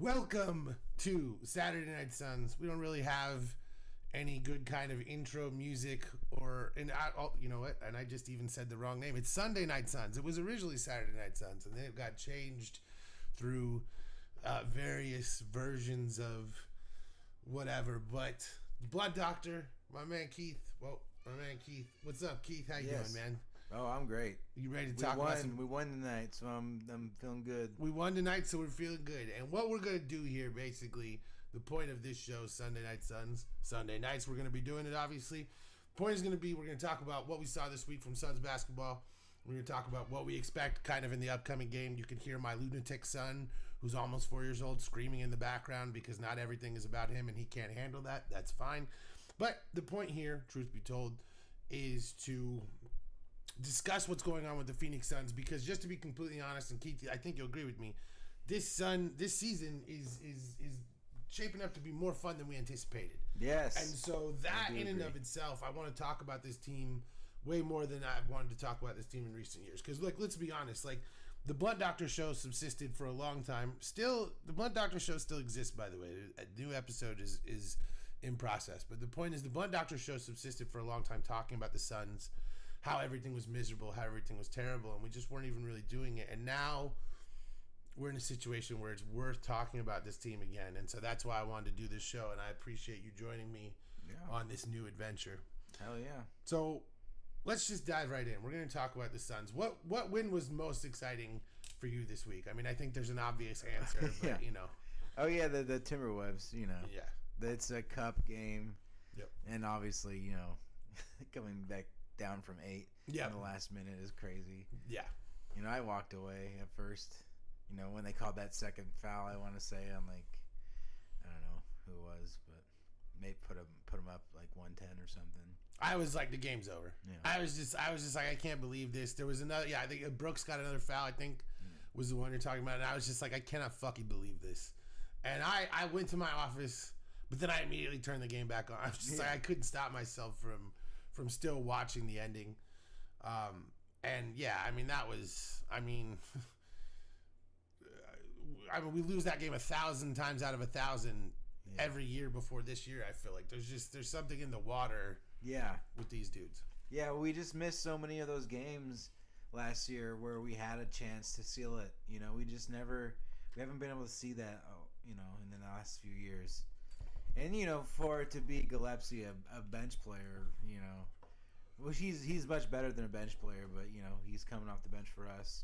Welcome to Saturday Night Suns. We don't really have any good kind of intro music you know what? And I just even said the wrong name. It's Sunday Night Suns. It was originally Saturday Night Suns, and then it got changed through various versions of whatever. But Blood Doctor, my man Keith. What's up, Keith? How you doing, man? Oh, I'm great. You ready to talk about some... We won tonight, so I'm feeling good. We won tonight, so we're feeling good. And what we're going to do here, basically, the point of this show, Sunday Night Suns, Sunday nights, we're going to be doing it, obviously. Point is going to be, we're going to talk about what we saw this week from Suns basketball. We're going to talk about what we expect kind of in the upcoming game. You can hear my lunatic son, who's almost 4 years old, screaming in the background because not everything is about him and he can't handle that. That's fine. But the point here, truth be told, is to discuss what's going on with the Phoenix Suns, because just to be completely honest, and Keith, I think you'll agree with me, this season is shaping up to be more fun than we anticipated. Yes. And so that in and of itself, I want to talk about this team way more than I've wanted to talk about this team in recent years. Because, look, let's be honest. Like, the Blunt Doctor show subsisted for a long time. Still, the Blunt Doctor show still exists, by the way. A new episode is in process. But the point is, the Blunt Doctor show subsisted for a long time, talking about the Suns, how everything was miserable, how everything was terrible, and we just weren't even really doing it. And now we're in a situation where it's worth talking about this team again. And so that's why I wanted to do this show, and I appreciate you joining me on this new adventure. Hell yeah. So let's just dive right in. We're going to talk about the Suns. What win was most exciting for you this week? I mean, I think there's an obvious answer, but, you know. Oh, yeah, the Timberwolves, you know. Yeah. It's a cup game. Yep. And obviously, you know, coming back down from 8 in the last minute is crazy. Yeah. You know, I walked away at first. You know, when they called that second foul, I want to say, I'm like, I don't know who it was, but maybe put him up like 110 or something. I was like, the game's over. Yeah. I was just like, I can't believe this. There was another, I think Brooks got another foul, I think, was the one you're talking about. And I was just like, I cannot fucking believe this. And I went to my office, but then I immediately turned the game back on. I was just like, I couldn't stop myself from still watching the ending. And yeah, I mean, that was, I mean, we lose that game 1,000 times out of 1,000 every year before this year. I feel like there's something in the water with these dudes. Yeah, we just missed so many of those games last year where we had a chance to seal it. You know, we haven't been able to see that, you know, in the last few years. And, you know, for it to be Gillespie, a bench player, you know, well, he's much better than a bench player, but, you know, he's coming off the bench for us.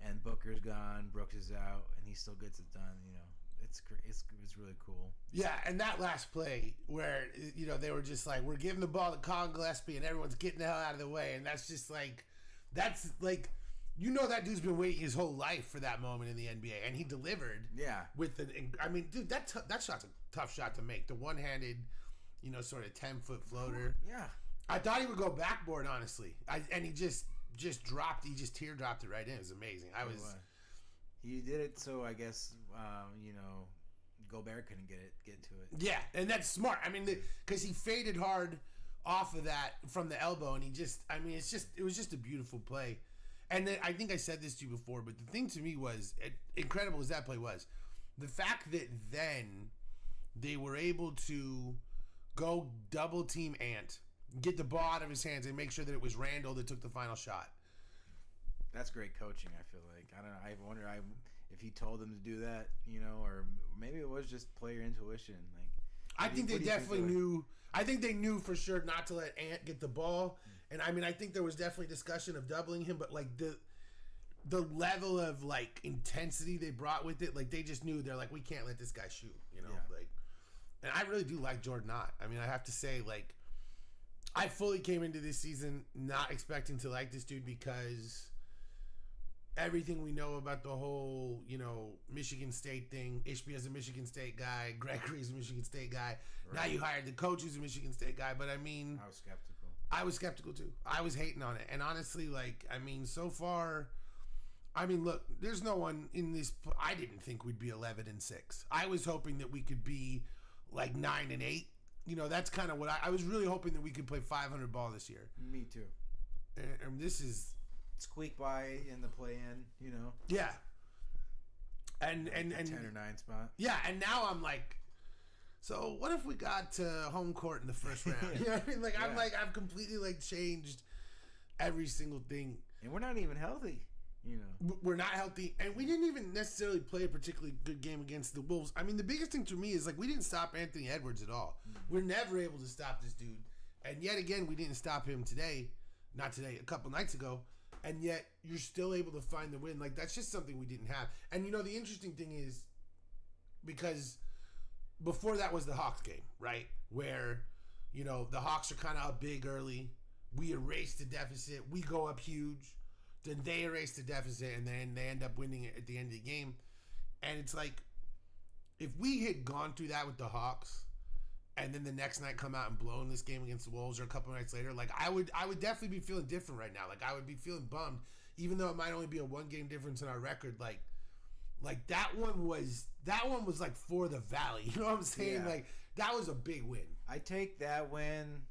And Booker's gone, Brooks is out, and he still gets it done, you know. It's really cool. Yeah, and that last play where, you know, they were just like, we're giving the ball to Colin Gillespie and everyone's getting the hell out of the way. And that's just like, you know, that dude's been waiting his whole life for that moment in the NBA, and he delivered. Yeah. I mean, dude, that shot's a tough shot to make. The one-handed, you know, sort of 10-foot floater. Yeah. I thought he would go backboard, honestly. And he just dropped. He just teardropped it right in. It was amazing. He did it so I guess you know, Gobert couldn't get to it. Yeah, and that's smart. I mean, because he faded hard off of that from the elbow, and it was just a beautiful play. And then, I think I said this to you before, but the thing to me was, incredible as that play was, the fact that then they were able to go double team Ant, get the ball out of his hands, and make sure that it was Randall that took the final shot. That's great coaching, I feel like. I don't know. I wonder if he told them to do that, you know, or maybe it was just player intuition. Like, I think they definitely knew. I think they knew for sure not to let Ant get the ball. And I mean, I think there was definitely discussion of doubling him, but like the level of like intensity they brought with it, like they just knew, they're like, we can't let this guy shoot, you know, like. And I really do like Jordan Knott. I mean, I have to say, like, I fully came into this season not expecting to like this dude because everything we know about the whole, you know, Michigan State thing. Ishbia's a Michigan State guy. Gregory's a Michigan State guy. Right. Now you hired the coach who's a Michigan State guy. But I mean, I was skeptical. I was skeptical too. I was hating on it. And honestly, like, I mean, so far, I mean, look, there's no one in this. I didn't think we'd be 11-6. I was hoping that we could be like 9-8. You know, that's kind of what I was really hoping that we could play 500 ball this year. Me too. And this is squeak by in the play-in, you know. Yeah. And 10 or 9 spot. Yeah, and now I'm like, so what if we got to home court in the first round? You know what I mean? Like I've completely like changed every single thing. And we're not even healthy. You know, we're not healthy, and we didn't even necessarily play a particularly good game against the Wolves. I mean, the biggest thing to me is like we didn't stop Anthony Edwards at all. We're never able to stop this dude, and yet again we didn't stop him today. Not today, a couple nights ago, and yet you're still able to find the win. Like that's just something we didn't have. And you know the interesting thing is because before that was the Hawks game, right? Where you know the Hawks are kind of up big early. We erase the deficit. We go up huge. Then they erase the deficit, and then they end up winning it at the end of the game. And it's like, if we had gone through that with the Hawks, and then the next night come out and blown this game against the Wolves, or a couple nights later, like I would definitely be feeling different right now. Like I would be feeling bummed, even though it might only be a 1-game difference in our record. Like that one was like for the Valley. You know what I'm saying? Yeah. Like that was a big win. I take that win.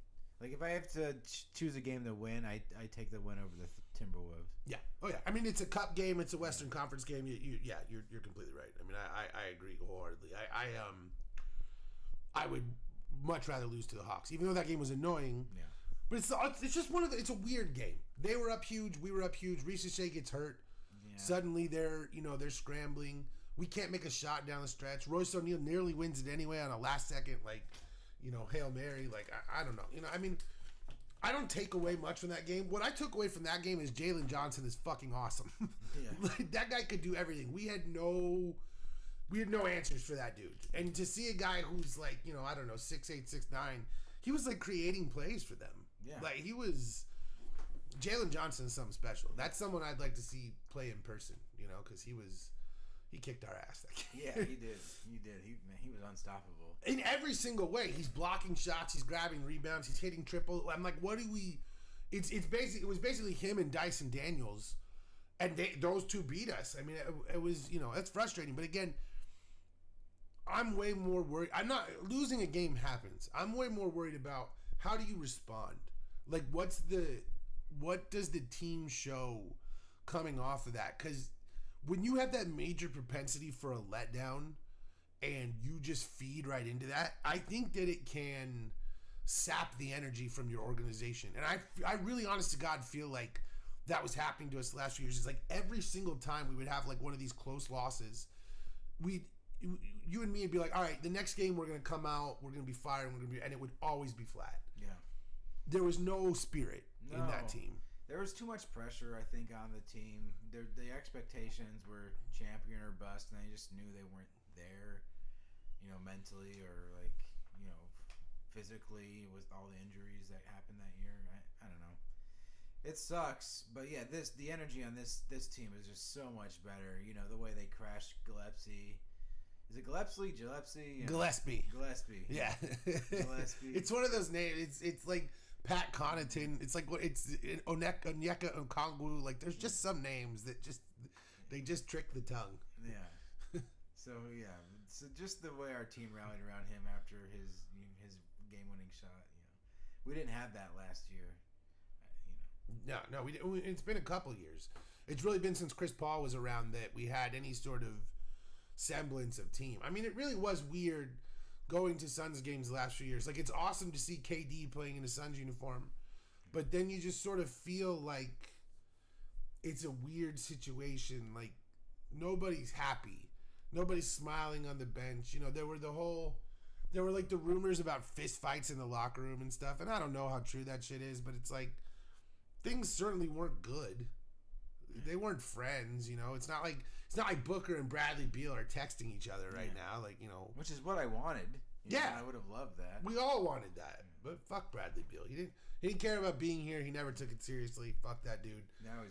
Like if I have to choose a game to win, I take the win over the Timberwolves. Yeah. Oh yeah. I mean, it's a cup game. It's a Western Conference game. You're completely right. I mean, I agree wholeheartedly. I would much rather lose to the Hawks, even though that game was annoying. Yeah. But it's just one of the. It's a weird game. They were up huge. We were up huge. Reese Shea gets hurt. Yeah. Suddenly they're scrambling. We can't make a shot down the stretch. Royce O'Neal nearly wins it anyway on a last second Hail Mary. Like I don't know. I mean. I don't take away much from that game. What I took away from that game is Jalen Johnson is fucking awesome. Yeah. Like that guy could do everything. We had no answers for that dude. And to see a guy who's like, I don't know, 6'8", 6'9", he was like creating plays for them. Yeah. Like Jalen Johnson is something special. That's someone I'd like to see play in person, because he kicked our ass that game. Yeah, he did. He was unstoppable. In every single way. He's blocking shots, he's grabbing rebounds, he's hitting triple. I'm like, what do we it was basically him and Dyson Daniels, and those two beat us. I mean, it was, that's frustrating. But again, I'm way more worried. I'm not losing a game happens. I'm way more worried about how do you respond? Like what does the team show coming off of that? Cuz when you have that major propensity for a letdown and you just feed right into that, I think that it can sap the energy from your organization. And I really, honest to God, feel like that was happening to us the last few years. It's like every single time we would have like one of these close losses, you and me would be like, all right, the next game we're going to come out, we're going to be fired, and it would always be flat. Yeah. There was no spirit in that team. There was too much pressure, I think, on the team. The expectations were champion or bust, and they just knew they weren't there, mentally or physically with all the injuries that happened that year. I don't know. It sucks, but yeah, the energy on this team is just so much better. The way they crashed Gillespie. Is it Gillespie? Gillespie. Gillespie. Yeah. Gillespie. It's one of those names. It's like Pat Connaughton. It's like it's Onyeka Okongwu. Like there's just some names that they just trick the tongue. Yeah. So just the way our team rallied around him after his game-winning shot. We didn't have that last year. No, we didn't. It's been a couple years. It's really been since Chris Paul was around that we had any sort of semblance of team. I mean, it really was weird going to Suns games the last few years. Like, it's awesome to see KD playing in a Suns uniform, but then you just sort of feel like it's a weird situation. Like, nobody's happy. Nobody's smiling on the bench. There were like the rumors about fist fights in the locker room and stuff, and I don't know how true that shit is, but it's like things certainly weren't good. They weren't friends, It's not like Booker and Bradley Beal are texting each other right now, which is what I wanted. Yeah, I would have loved that. We all wanted that, but fuck Bradley Beal. He didn't care about being here. He never took it seriously. Fuck that dude. Now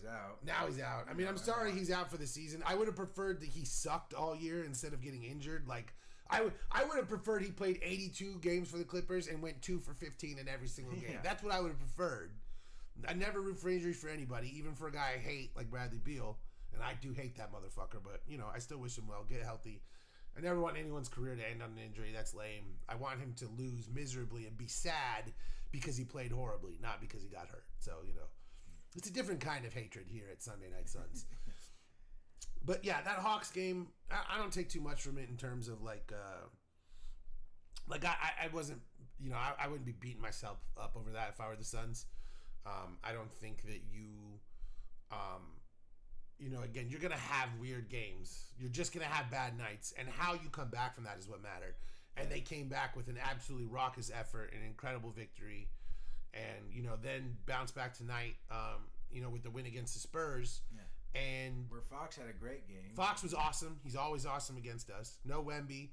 he's out. I mean, I'm sorry he's out for the season. I would have preferred that he sucked all year instead of getting injured. Like I would have preferred he played 82 games for the Clippers and went 2 for 15 in every single game. Yeah. That's what I would have preferred. I never root for injuries for anybody, even for a guy I hate like Bradley Beal, and I do hate that motherfucker. But I still wish him well. Get healthy. I never want anyone's career to end on an injury. That's lame. I want him to lose miserably and be sad because he played horribly, not because he got hurt. So it's a different kind of hatred here at Sunday Night Suns. But yeah, that Hawks game, I don't take too much from it in terms of I wasn't, I wouldn't be beating myself up over that if I were the Suns. I don't think that again, you're going to have weird games. You're just going to have bad nights. And how you come back from that is what mattered. And they came back with an absolutely raucous effort, an incredible victory. And, then bounce back tonight, with the win against the Spurs. Yeah. And where Fox had a great game. Fox was awesome. He's always awesome against us. No Wemby.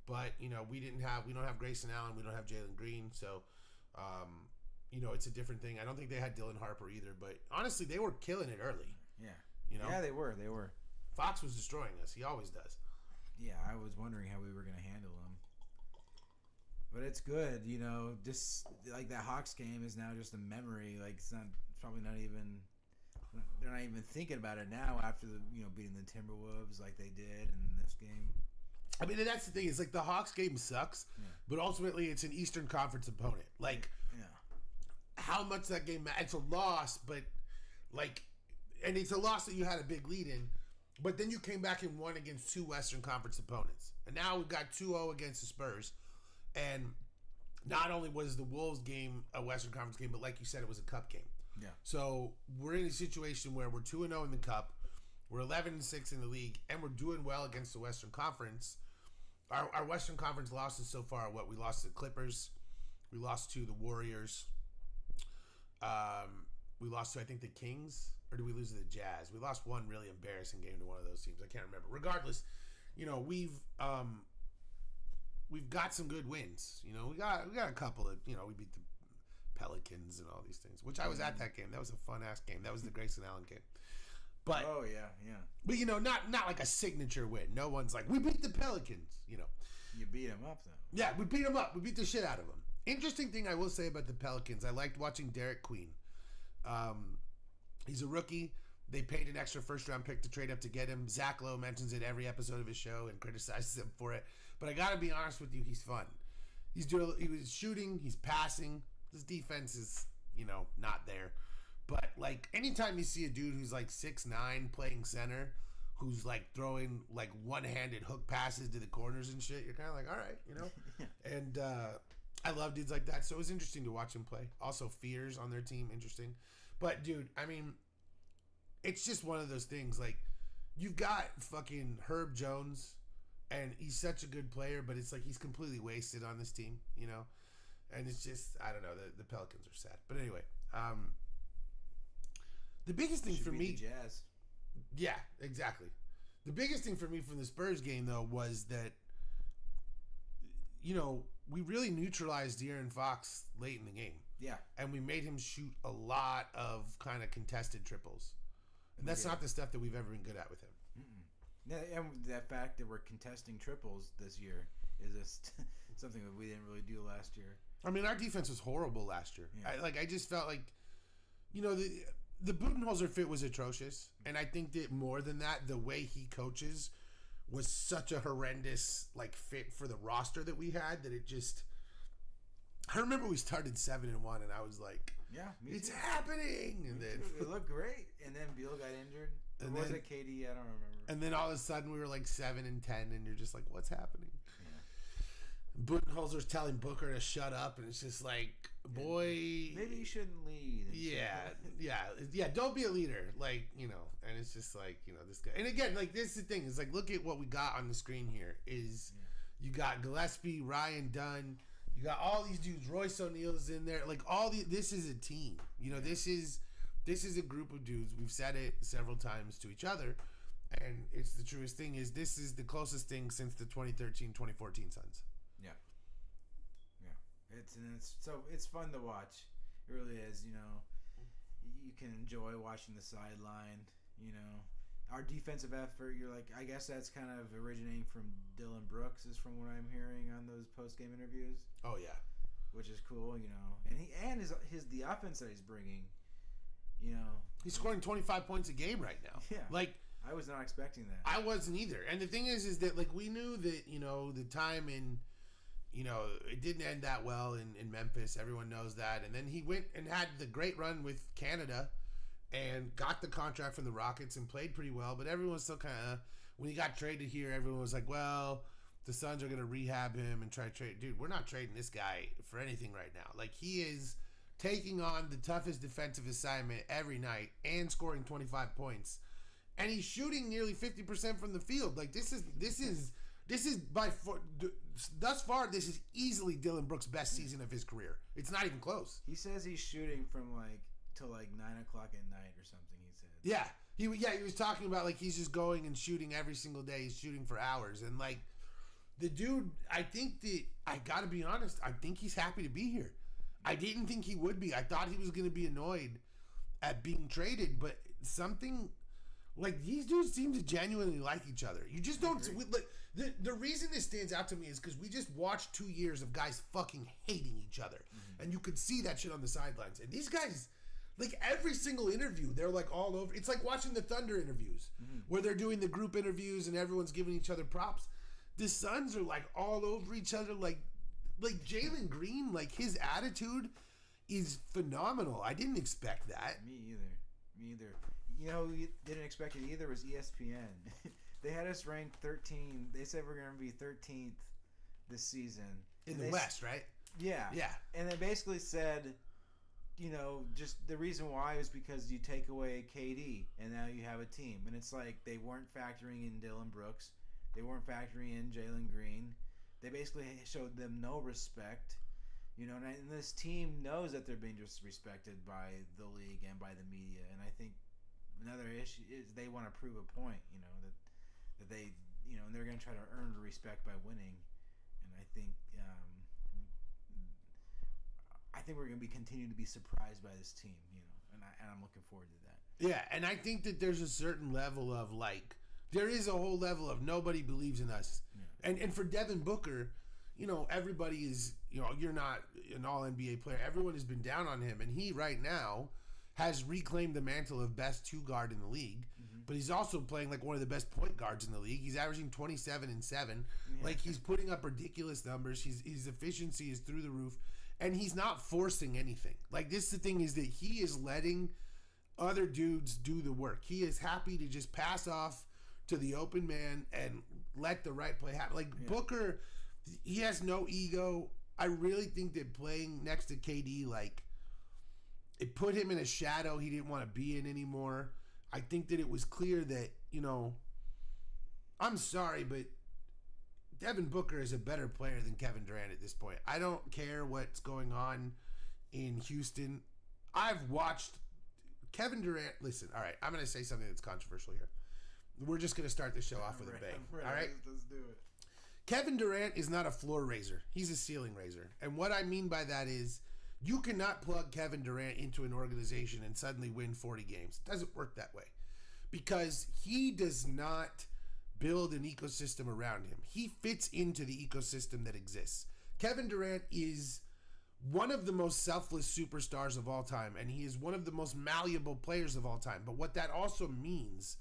But, we don't have Grayson Allen. We don't have Jalen Green. So, it's a different thing. I don't think they had Dylan Harper either. But honestly, they were killing it early. Yeah. Yeah, they were. Fox was destroying us. He always does. Yeah, I was wondering how we were going to handle him. But it's good, just like that Hawks game is now just a memory. Like it's probably not even, they're not even thinking about it now after the, beating the Timberwolves like they did in this game. I mean, that's the thing. It's like the Hawks game sucks, but ultimately it's an Eastern Conference opponent. Like, how much that game, it's a loss, but and it's a loss that you had a big lead in, but then you came back and won against two Western Conference opponents. And now we've got 2-0 against the Spurs. And not only was the Wolves game a Western Conference game, but like you said, it was a cup game. Yeah. So we're in a situation where we're 2-0 in the cup, we're 11-6 in the league, and we're doing well against the Western Conference. Our Western Conference losses so far are what? We lost to the Clippers, we lost to the Warriors, we lost to, I think, the Kings, or did we lose to the Jazz? We lost one really embarrassing game to one of those teams. I can't remember. Regardless, we've got some good wins. We got a couple of, we beat the Pelicans and all these things, which I was at that game. That was a fun ass game. That was the Grayson Allen game. But oh yeah. But not like a signature win. No one's like, we beat the Pelicans. You beat them up though. Yeah, we beat them up. We beat the shit out of them. Interesting thing I will say about the Pelicans, I liked watching Derek Queen. He's a rookie. They paid an extra first-round pick to trade up to get him. Zach Lowe mentions it every episode of his show and criticizes him for it. But I got to be honest with you, he's fun. He was shooting, he's passing. His defense is, not there. But, anytime you see a dude who's, 6'9", playing center, who's, throwing, one-handed hook passes to the corners and shit, you're kind of like, all right, And I love dudes like that. So it was interesting to watch him play. Also, Fears on their team, interesting. But, dude, I mean, it's just one of those things. You've got fucking Herb Jones, and he's such a good player, but it's he's completely wasted on this team, And it's just, I don't know, the Pelicans are sad. But anyway, the biggest thing for me, the Jazz. Yeah, exactly. The biggest thing for me from the Spurs game, though, was that, we really neutralized De'Aaron Fox late in the game. Yeah. And we made him shoot a lot of kind of contested triples. And that's not the stuff that we've ever been good at with him. Yeah, and that fact that we're contesting triples this year is just something that we didn't really do last year. I mean, our defense was horrible last year. Yeah. I just felt like, the Budenholzer fit was atrocious. And I think that more than that, the way he coaches was such a horrendous fit for the roster that we had that it just. I remember we started 7-1, and I was like, "Yeah, it's happening!" And then it looked great, and then Beal got injured. Or was it KD? I don't remember. And then all of a sudden we were 7-10, and you're just like, "What's happening?" Yeah. Budenholzer's telling Booker to shut up, and it's just like, boy, maybe you shouldn't lead. Yeah. Don't be a leader, And it's just this guy. And again, this is the thing is look at what we got on the screen here. You got Gillespie, Ryan Dunn. You got all these dudes. Royce O'Neal's in there. This is a team. This is a group of dudes. We've said it several times to each other, and it's the truest thing. Is this is the closest thing since the 2013-2014 Suns. Yeah. It's fun to watch. It really is. You can enjoy watching the sideline. Our defensive effort. You're like, I guess that's kind of originating from Dylan Brooks, is from what I'm hearing on those post game interviews. Oh yeah, which is cool, and the offense that he's bringing, he's scoring 25 points a game right now. Yeah, I was not expecting that. I wasn't either. And the thing is that we knew that the time in it didn't end that well in Memphis. Everyone knows that. And then he went and had the great run with Canada. and got the contract from the Rockets and played pretty well. But everyone was still kind of, when he got traded here, everyone was like, well, the Suns are going to rehab him and try to trade. Dude, we're not trading this guy for anything right now. Like, he is taking on the toughest defensive assignment every night and scoring 25 points. And he's shooting nearly 50% from the field. Like, this is by far, thus far, this is easily Dylan Brooks' best season of his career. It's not even close. He says he's shooting from till 9 o'clock at night or something. He said. Yeah, he was talking about like he's just going and shooting every single day. He's shooting for hours, and like the dude, I gotta be honest, I think he's happy to be here. I didn't think he would be. I thought he was gonna be annoyed at being traded, but something. Like, these dudes seem to genuinely like each other. You just don't... Like, the reason this stands out to me is because we just watched 2 years of guys fucking hating each other. Mm-hmm. And you could see that shit on the sidelines. And these guys, like, every single interview, they're, like, all over. It's like watching the Thunder interviews, where they're doing the group interviews and everyone's giving each other props. The Suns are, like, all over each other. Like Jalen Green, like, his attitude is phenomenal. I didn't expect that. Me either. You know who didn't expect it either was ESPN. They had us ranked 13. They said we're going to be 13th this season. In the West, right? Yeah. Yeah. And they basically said, just the reason why is because you take away KD and now you have a team. And it's like they weren't factoring in Dylan Brooks. They weren't factoring in Jalen Green. They basically showed them no respect. And this team knows that they're being disrespected by the league and by the media. And I think another issue is they want to prove a point, that they, and they're going to try to earn the respect by winning. And I think we're going to continue to be surprised by this team, and I'm looking forward to that. Yeah, and I think that there's a certain level of there is a whole level of nobody believes in us. Yeah. And for Devin Booker, everybody is, you're not an all NBA player. Everyone has been down on him, and he right now has reclaimed the mantle of best two guard in the league, but he's also playing like one of the best point guards in the league. He's averaging 27 and 7. Yeah. Like, he's putting up ridiculous numbers. His efficiency is through the roof, and he's not forcing anything. Like, this is the thing, is that he is letting other dudes do the work. He is happy to just pass off to the open man and let the right play happen. Like, yeah. Booker, he has no ego. I really think that playing next to KD, it put him in a shadow he didn't want to be in anymore. I think that it was clear that, I'm sorry, but Devin Booker is a better player than Kevin Durant at this point. I don't care what's going on in Houston. I've watched Kevin Durant. Listen, all right, I'm going to say something that's controversial here. We're just going to start the show off with a bang. All right? Let's do it. Kevin Durant is not a floor raiser. He's a ceiling raiser. And what I mean by that is, you cannot plug Kevin Durant into an organization and suddenly win 40 games. It doesn't work that way, because he does not build an ecosystem around him. He fits into the ecosystem that exists. Kevin Durant is one of the most selfless superstars of all time, and he is one of the most malleable players of all time. But what that also means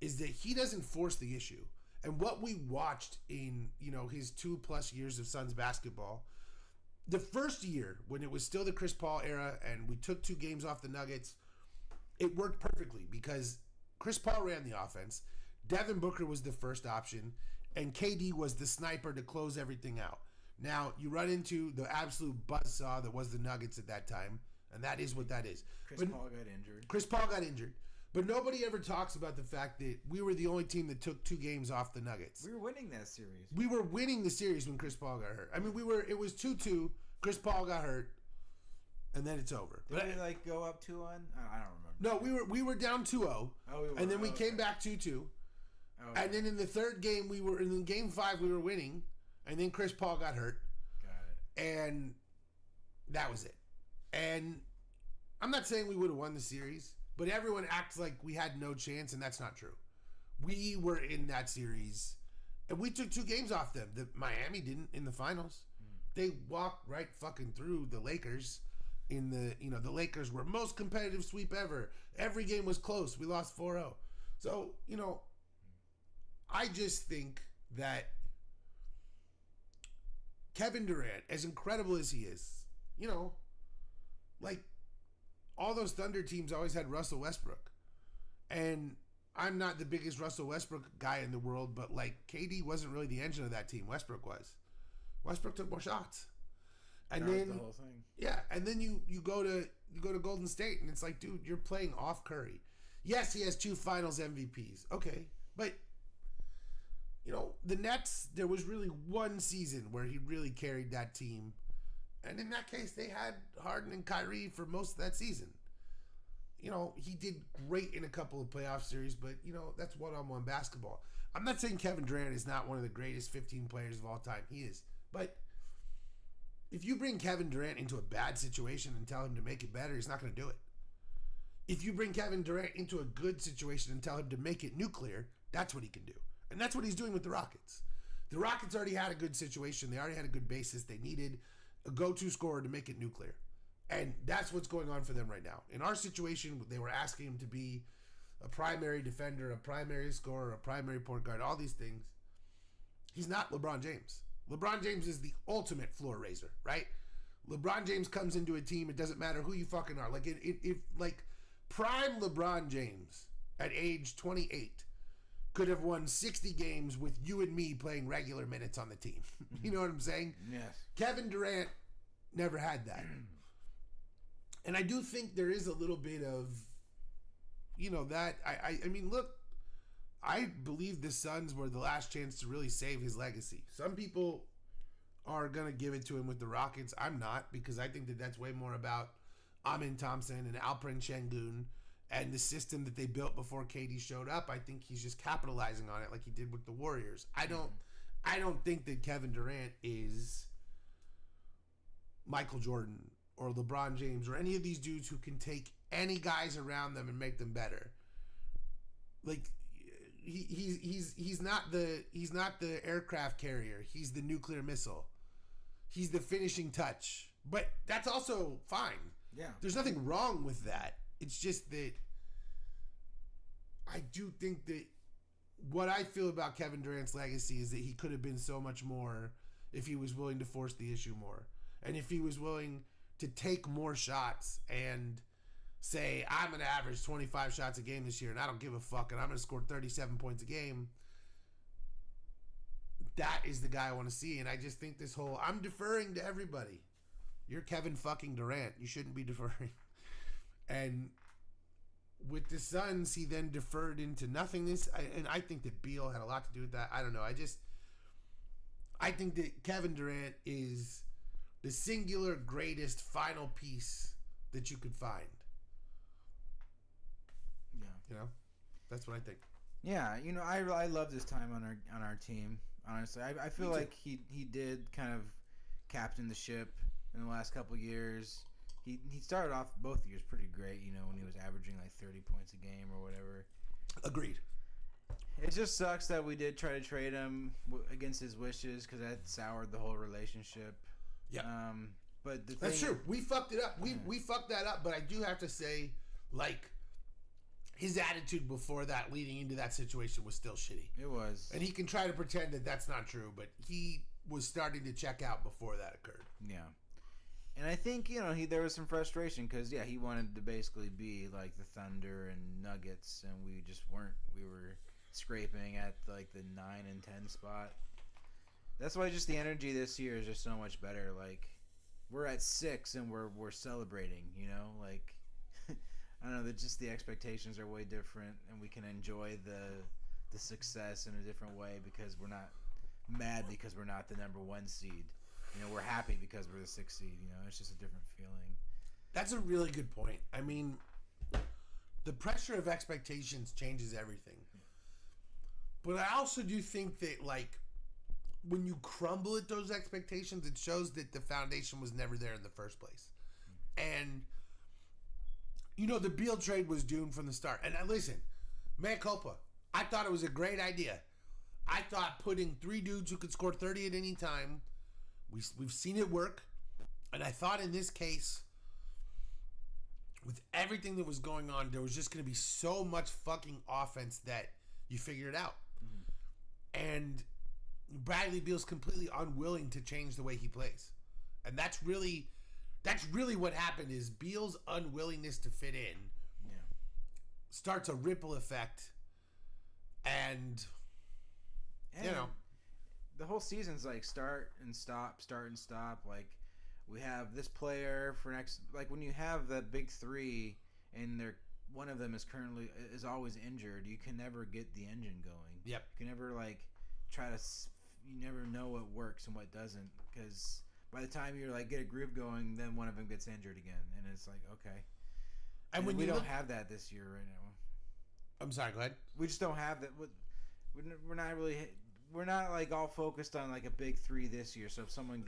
is that he doesn't force the issue. And what we watched in, his 2+ years of Suns basketball, the first year, when it was still the Chris Paul era and we took 2 games off the Nuggets, it worked perfectly because Chris Paul ran the offense, Devin Booker was the first option, and KD was the sniper to close everything out. Now, you run into the absolute buzzsaw that was the Nuggets at that time, and that is what that is. Chris Paul got injured. But nobody ever talks about the fact that we were the only team that took 2 games off the Nuggets. We were winning that series. We were winning the series when Chris Paul got hurt. I mean, it was 2-2. Chris Paul got hurt, and then it's over. Did we go up 2-1? I No, don't remember. we were down 2-0. Oh, we were. And then we came back 2-2. Okay. And then in the third game, in game 5, we were winning, and then Chris Paul got hurt. Got it. And that was it. And I'm not saying we would have won the series, but everyone acts like we had no chance, and that's not true. We were in that series, and we took 2 games off them. Miami didn't in the finals. They walked right fucking through the Lakers in the Lakers were most competitive sweep ever. Every game was close. We lost 4-0. So, I just think that Kevin Durant, as incredible as he is, all those Thunder teams always had Russell Westbrook. And I'm not the biggest Russell Westbrook guy in the world, but like KD wasn't really the engine of that team. Westbrook was. Westbrook took more shots. And That was then the whole thing. yeah, and then you go to Golden State and it's like, dude, you're playing off Curry. Yes, he has 2 finals MVPs. Okay. But you know, the Nets, there was really one season where he really carried that team. And in that case, they had Harden and Kyrie for most of that season. You know, he did great in a couple of playoff series, but, you know, that's one-on-one basketball. I'm not saying Kevin Durant is not one of the greatest 15 players of all time. He is. But if you bring Kevin Durant into a bad situation and tell him to make it better, he's not going to do it. If you bring Kevin Durant into a good situation and tell him to make it nuclear, that's what he can do. And that's what he's doing with the Rockets. The Rockets already had a good situation. They already had a good basis. They needed a go-to scorer to make it nuclear. And that's what's going on for them right now. In our situation, they were asking him to be a primary defender, a primary scorer, a primary point guard, all these things. He's not LeBron James. LeBron James is the ultimate floor raiser, right? LeBron James comes into a team, it doesn't matter who you fucking are. Like, if prime LeBron James at age 28 could have won 60 games with you and me playing regular minutes on the team. You know what I'm saying? Yes. Kevin Durant never had that. And I do think there is a little bit of, you know, that. I mean, look, I believe the Suns were the last chance to really save his legacy. Some people are going to give it to him with the Rockets. I'm not, because I think that that's way more about Amin Thompson and Alperen Şengün and the system that they built before KD showed up. I think he's just capitalizing on it like he did with the Warriors. I don't think that Kevin Durant is Michael Jordan or LeBron James or any of these dudes who can take any guys around them and make them better. Like he's not the aircraft carrier. He's the nuclear missile. He's the finishing touch. But that's also fine. Yeah. There's nothing wrong with that. It's just that I do think that what I feel about Kevin Durant's legacy is that he could have been so much more if he was willing to force the issue more. And if he was willing to take more shots and say, I'm going to average 25 shots a game this year and I don't give a fuck and I'm going to score 37 points a game. That is the guy I want to see. And I just think this whole, I'm deferring to everybody. You're Kevin fucking Durant. You shouldn't be deferring. And with the Suns, he then deferred into nothingness. And I think that Beal had a lot to do with that. I don't know. I think that Kevin Durant is the singular greatest final piece that you could find. Yeah. You know? That's what I think. Yeah, you know, I love this time on our team. Honestly, I feel like he did kind of captain the ship in the last couple years. He started off both years pretty great, you know, when he was averaging like 30 points a game or whatever. Agreed. It just sucks that we did try to trade him against his wishes because that soured the whole relationship. Yeah. But that's true. We fucked it up. We fucked that up. But I do have to say, like, his attitude before that, leading into that situation, was still shitty. It was. And he can try to pretend that that's not true, but he was starting to check out before that occurred. Yeah. And I think, you know, there was some frustration because, yeah, he wanted to basically be like the Thunder and Nuggets, and we just weren't. We were scraping at like the 9 and 10 spot. That's why just the energy this year is just so much better. Like, we're at 6 and we're celebrating, you know? Like, I don't know, just the expectations are way different, and we can enjoy the success in a different way because we're not mad because we're not the number 1 seed. You know, we're happy because we're the 6th seed. You know, it's just a different feeling. That's a really good point. I mean, the pressure of expectations changes everything. But I also do think that, like, when you crumble at those expectations, it shows that the foundation was never there in the first place. And, you know, the Beal trade was doomed from the start. And listen, mea culpa. I thought it was a great idea. I thought putting 3 dudes who could score 30 at any time, we've seen it work. And I thought in this case, with everything that was going on, there was just going to be so much fucking offense that you figure it out. Mm-hmm. And Bradley Beal's completely unwilling to change the way he plays. And that's That's really what happened. Is Beal's unwillingness to fit in starts a ripple effect, and you know, the whole season's like start and stop. Like, we have this player for next. Like, when you have the big three and one of them is always injured, you can never get the engine going. Yep. You can never you never know what works and what doesn't, because by the time you're like get a groove going, then one of them gets injured again, and it's like, okay. And when we don't have that this year right now. I'm sorry. Go ahead. We just don't have that. We're not like all focused on like a big three this year. So if someone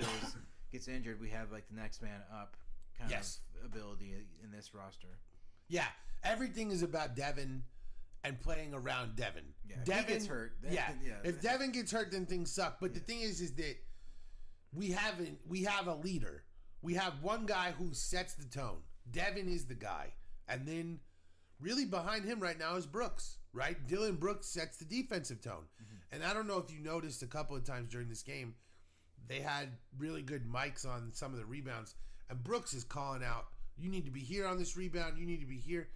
gets injured, we have like the next man up kind of ability in this roster. Yeah, everything is about Devin and playing around Devin. Yeah, Devin if he gets hurt. If Devin gets hurt, then things suck. But the thing is that we have a leader. We have one guy who sets the tone. Devin is the guy, and then really behind him right now is Brooks. Right, Dylan Brooks sets the defensive tone. Mm-hmm. And I don't know if you noticed a couple of times during this game, they had really good mics on some of the rebounds, and Brooks is calling out, "You need to be here on this rebound. You need to be here."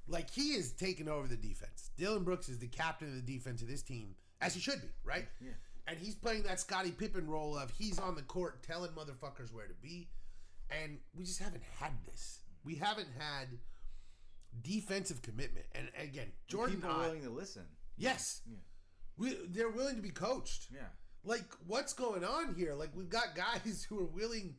Like, he is taking over the defense. Dylan Brooks is the captain of the defense of this team, as he should be, right? Yeah. And he's playing that Scottie Pippen role of he's on the court telling motherfuckers where to be. And we just haven't had this. We haven't had defensive commitment. And again, Jordan, people willing to listen. Yes. Yeah. They're willing to be coached. Yeah. Like, what's going on here? Like, we've got guys who are willing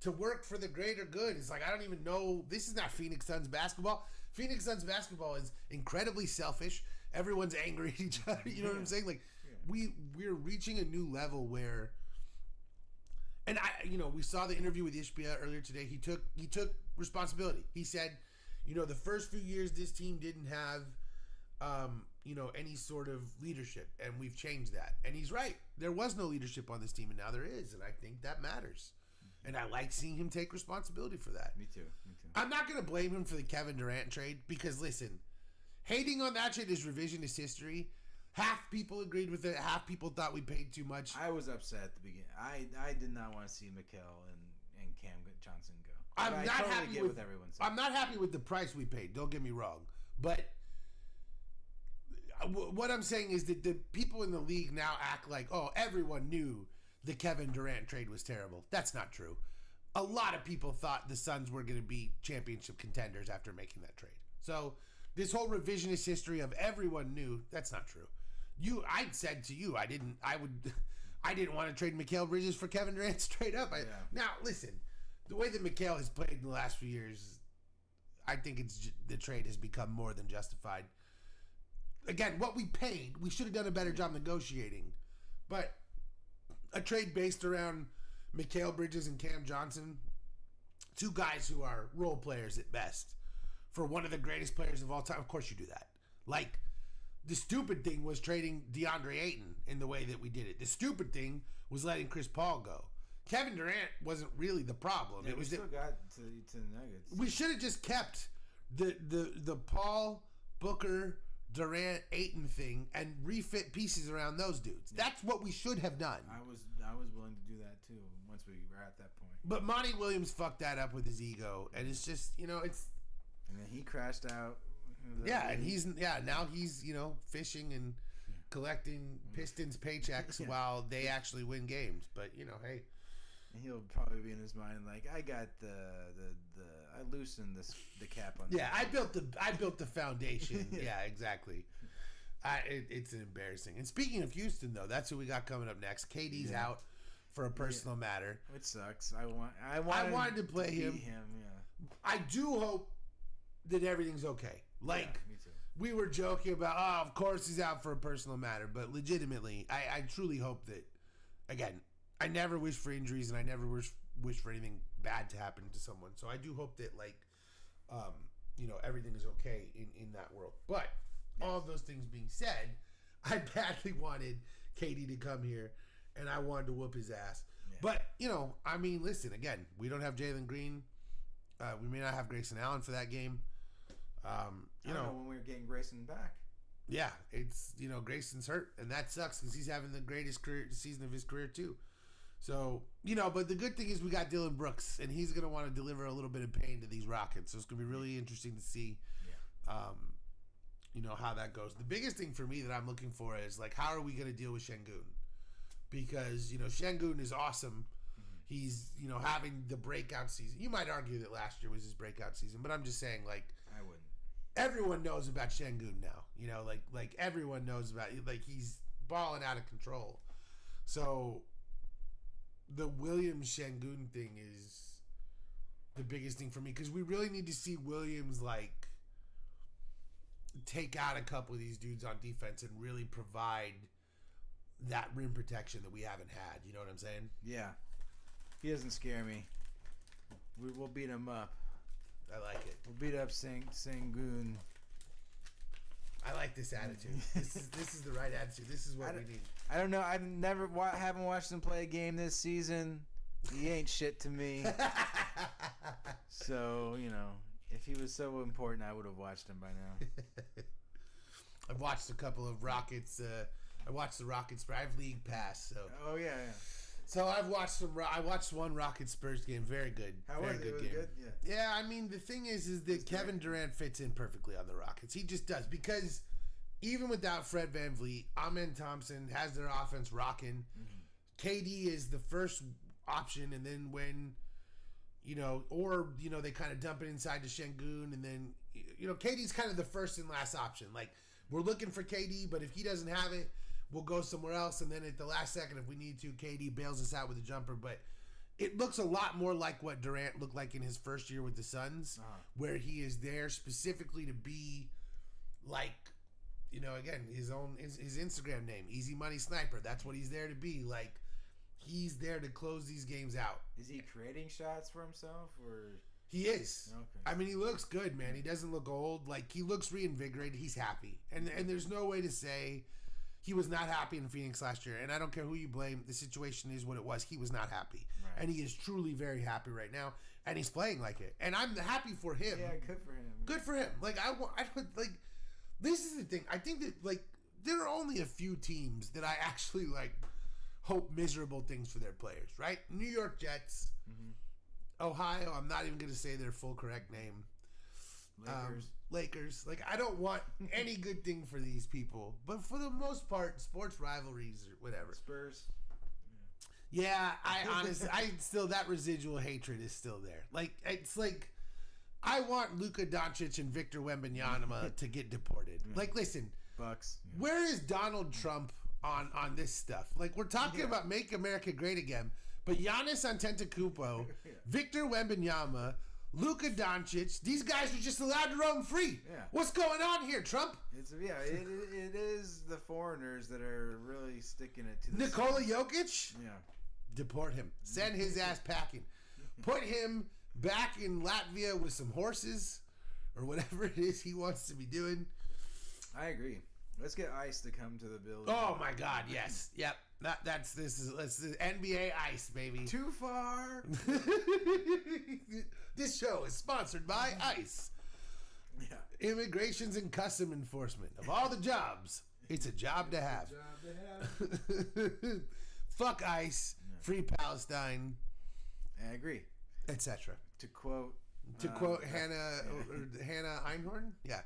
to work for the greater good. It's like, I don't even know. This is not Phoenix Suns basketball. Phoenix Suns basketball is incredibly selfish. Everyone's angry at each other. You know what I'm saying? Like, we're reaching a new level where, and we saw the interview with Ishbia earlier today. He took responsibility. He said, the first few years this team didn't have, any sort of leadership, and we've changed that. And he's right. There was no leadership on this team, and now there is, and I think that matters. And I like seeing him take responsibility for that. Me too. I'm not going to blame him for the Kevin Durant trade because, listen, hating on that trade is revisionist history. Half people agreed with it. Half people thought we paid too much. I was upset at the beginning. I did not want to see Mikal and Cam Johnson go. I'm not totally happy with everyone saying. I'm not happy with the price we paid. Don't get me wrong. But what I'm saying is that the people in the league now act like, oh, everyone knew the Kevin Durant trade was terrible. That's not true. A lot of people thought the Suns were going to be championship contenders after making that trade. So this whole revisionist history of everyone knew, that's not true. I said to you, I didn't want to trade Mikal Bridges for Kevin Durant straight up. Now, listen, the way that Mikal has played in the last few years, I think the trade has become more than justified. Again, what we paid, we should have done a better job negotiating. But a trade based around Mikal Bridges and Cam Johnson, two guys who are role players at best, for one of the greatest players of all time, of course you do that. Like, the stupid thing was trading DeAndre Ayton in the way that we did it. The stupid thing was letting Chris Paul go. Kevin Durant wasn't really the problem. Yeah, we still got to the Nuggets. We should have just kept the Paul, Booker, Durant, Ayton thing and refit pieces around those dudes. Yeah. That's what we should have done. I was willing to do that too once we were at that point. But Monty Williams fucked that up with his ego, and it's just it's. And then he crashed out. Yeah, and now he's fishing and collecting Pistons paychecks while they actually win games. But hey. And he'll probably be in his mind like, I got I loosened the cap on. Yeah, I built the foundation. Yeah, exactly. It's embarrassing. And speaking of Houston, though, that's who we got coming up next. KD's out for a personal matter. It sucks. I wanted to play him. Yeah. I do hope that everything's okay. Like, me too. We were joking about, of course he's out for a personal matter, but legitimately, I truly hope that. Again, I never wish for injuries, and I never wish for anything bad to happen to someone. So I do hope that, everything is okay in that world. But all of those things being said, I badly wanted KD to come here, and I wanted to whoop his ass. Yeah. But, listen, again, we don't have Jalen Green. We may not have Grayson Allen for that game. I don't know when we were getting Grayson back. Yeah, it's, Grayson's hurt, and that sucks because he's having the greatest season of his career, too. So, but the good thing is we got Dylan Brooks, and he's going to want to deliver a little bit of pain to these Rockets. So it's going to be really interesting to see, how that goes. The biggest thing for me that I'm looking for is, like, how are we going to deal with Şengün? Because, Şengün is awesome. He's, having the breakout season. You might argue that last year was his breakout season, but I'm just saying, like, I wouldn't. Everyone knows about Şengün now. Like everyone knows about, like, he's balling out of control. So the Williams Şengün thing is the biggest thing for me, because we really need to see Williams, like, take out a couple of these dudes on defense and really provide that rim protection that we haven't had. You know what I'm saying? Yeah. He doesn't scare me. We'll beat him up. I like it. We'll beat up Şengün. I like this attitude. This is the right attitude. This is what we need. I don't know. I've never haven't watched him play a game this season. He ain't shit to me. So, if he was so important, I would have watched him by now. I've watched a couple of Rockets. I watched the Rockets. I have League Pass. So. Oh yeah. So I've watched some. I watched one Rockets Spurs game. Very good. How was it? It was good. Yeah. Yeah. I mean, the thing is that Kevin Durant fits in perfectly on the Rockets. He just does, because even without Fred VanVleet, Amen Thompson has their offense rocking. Mm-hmm. KD is the first option, and then when they kind of dump it inside to Şengün, and then KD's kind of the first and last option. Like, we're looking for KD, but if he doesn't have it, we'll go somewhere else, and then at the last second, if we need to, KD bails us out with a jumper. But it looks a lot more like what Durant looked like in his first year with the Suns, where he is there specifically to be, like, again, his Instagram name, Easy Money Sniper. That's what he's there to be. Like, he's there to close these games out. Is he creating shots for himself, or? He is. Okay. I mean, he looks good, man. He doesn't look old. Like, he looks reinvigorated. He's happy. And there's no way to say he was not happy in Phoenix last year. And I don't care who you blame. The situation is what it was. He was not happy. Right. And he is truly very happy right now. And he's playing like it. And I'm happy for him. Yeah, good for him. Good for him. Like, this is the thing. I think that, like, there are only a few teams that I actually, like, hope miserable things for their players, right? New York Jets. Mm-hmm. Ohio, I'm not even going to say their full correct name. Lakers. Like, I don't want any good thing for these people. But for the most part, sports rivalries or whatever. Spurs. Yeah, I honestly, that residual hatred is still there. Like, it's like, I want Luka Doncic and Victor Wembanyama to get deported. Like, listen. Bucks. Yeah. Where is Donald Trump on this stuff? Like, we're talking about Make America Great Again. But Giannis Antetokounmpo, Victor Wembanyama, Luka Doncic, these guys are just allowed to roam free. Yeah. What's going on here, Trump? It is the foreigners that are really sticking it to the Nikola Jokic? Yeah. Deport him. Send his ass packing. Put him back in Latvia with some horses or whatever it is he wants to be doing. I agree. Let's get Ice to come to the building. Oh my God, yes. Yep. This is NBA Ice, baby. Too far. This show is sponsored by Ice. Yeah. Immigrations and Custom Enforcement. Of all the jobs, it's a job to have. Fuck ICE. Yeah. Free Palestine. I agree. Etc. To quote Hannah Einhorn. Yeah.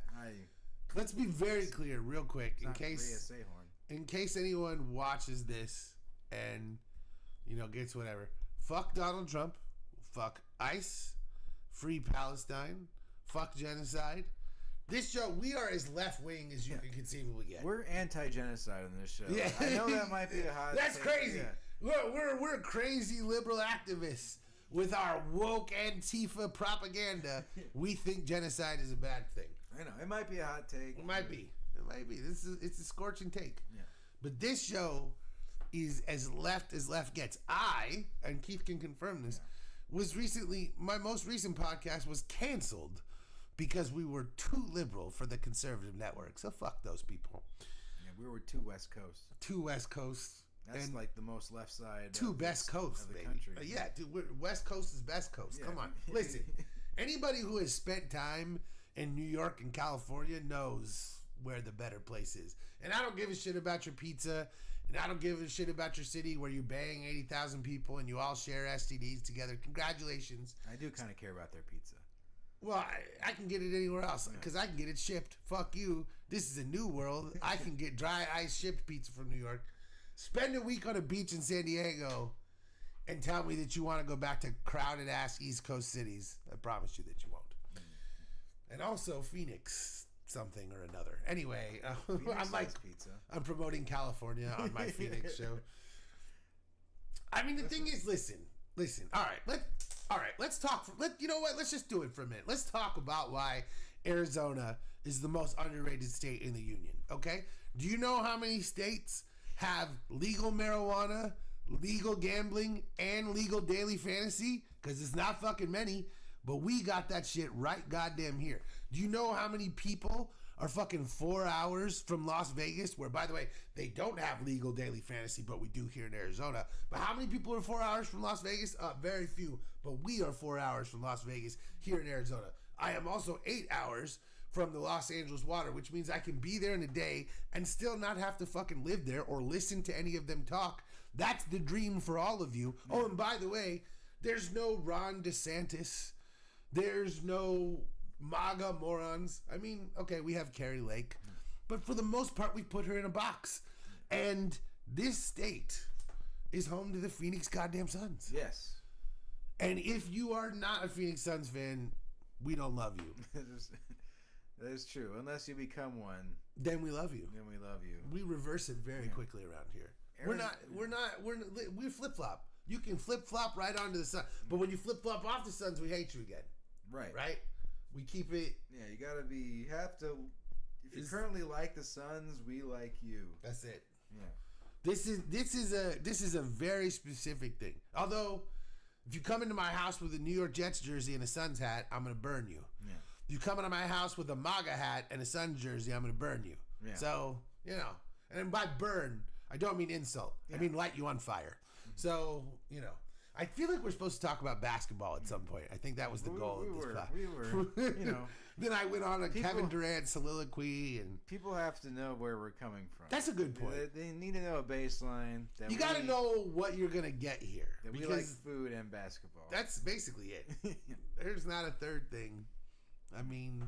Let's be very clear, real quick, in case anyone watches this and gets whatever. Fuck Donald Trump. Fuck ICE. Free Palestine. Fuck genocide. This show, we are as left wing as you can conceivably get. We're anti-genocide on this show. Yeah. I know that might be a hot. That's crazy. Yeah. We're crazy liberal activists with our woke Antifa propaganda. We think genocide is a bad thing. I know it might be a hot take. It might be. It's a scorching take. Yeah. But this show is as left gets. I, and Keith can confirm this, was recently, my most recent podcast was canceled because we were too liberal for the conservative network. So fuck those people. Yeah, we were too West Coast. Too West Coast. That's and like the most left side. Too best coast, of the baby. Country. Yeah, dude, West Coast is best coast. Yeah. Come on. Listen, anybody who has spent time in New York and California knows where the better place is. And I don't give a shit about your pizza And I don't give a shit about your city where you bang 80,000 people and you all share STDs together. Congratulations. I do kind of care about their pizza. Well, I can get it anywhere else because I can get it shipped. Fuck you. This is a new world. I can get dry ice shipped pizza from New York. Spend a week on a beach in San Diego and tell me that you want to go back to crowded ass East Coast cities. I promise you that you won't. And also Phoenix something or another. Anyway, I'm like pizza. I'm promoting California on my Phoenix show. I mean, the thing is, listen. All right, let's talk. You know what? Let's just do it for a minute. Let's talk about why Arizona is the most underrated state in the union. Okay? Do you know how many states have legal marijuana, legal gambling, and legal daily fantasy? Because it's not fucking many, but we got that shit right goddamn here. Do you know how many people are fucking 4 hours from Las Vegas, where, by the way, they don't have legal daily fantasy, but we do here in Arizona. But how many people are 4 hours from Las Vegas? Very few. But we are 4 hours from Las Vegas here in Arizona. I am also 8 hours from the Los Angeles water, which means I can be there in a day and still not have to fucking live there or listen to any of them talk. That's the dream for all of you. Oh, and by the way, there's no Ron DeSantis. There's no MAGA morons. I mean, okay, we have Carrie Lake, but for the most part, we put her in a box. And this state is home to the Phoenix goddamn Suns. Yes. And if you are not a Phoenix Suns fan, we don't love you. That is true. Unless you become one, then we love you. then we love you. We reverse it very quickly around here. We flip flop. You can flip flop right onto the Suns, but when you flip flop off the Suns, we hate you again. Right. We keep it. Yeah, you have to. If you currently like the Suns, we like you. That's it. Yeah. This is a very specific thing. Although, if you come into my house with a New York Jets jersey and a Suns hat, I'm gonna burn you. Yeah. If you come into my house with a MAGA hat and a Suns jersey, I'm gonna burn you. Yeah. So and by burn, I don't mean insult. I mean light you on fire. Mm-hmm. So I feel like we're supposed to talk about basketball at some point. I think that was the goal of this class. We were, Then I went on a Kevin Durant soliloquy, and people have to know where we're coming from. That's a good point. They need to know a baseline. You got to know what you're gonna get here. That we like food and basketball. That's basically it. There's not a third thing. I mean,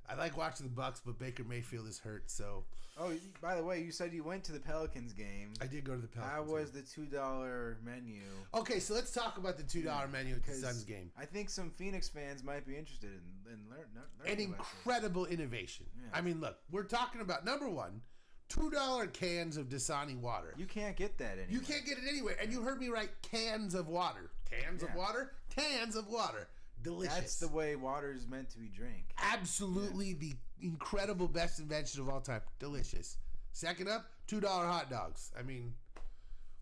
I like watching the Bucks, but Baker Mayfield is hurt, so. Oh, by the way, you said you went to the Pelicans game. I did go to the Pelicans. How was the $2 menu? Okay, so let's talk about the $2 menu at the Suns game. I think some Phoenix fans might be interested in learning. An incredible innovation. Yeah. I mean, look, we're talking about, number one, $2 cans of Dasani water. You can't get that anywhere. You can't get it anywhere. And you heard me right, cans of water. Cans of water? Cans of water. Delicious. That's the way water is meant to be drank. Absolutely the incredible best invention of all time. Delicious. Second up, $2 hot dogs. I mean,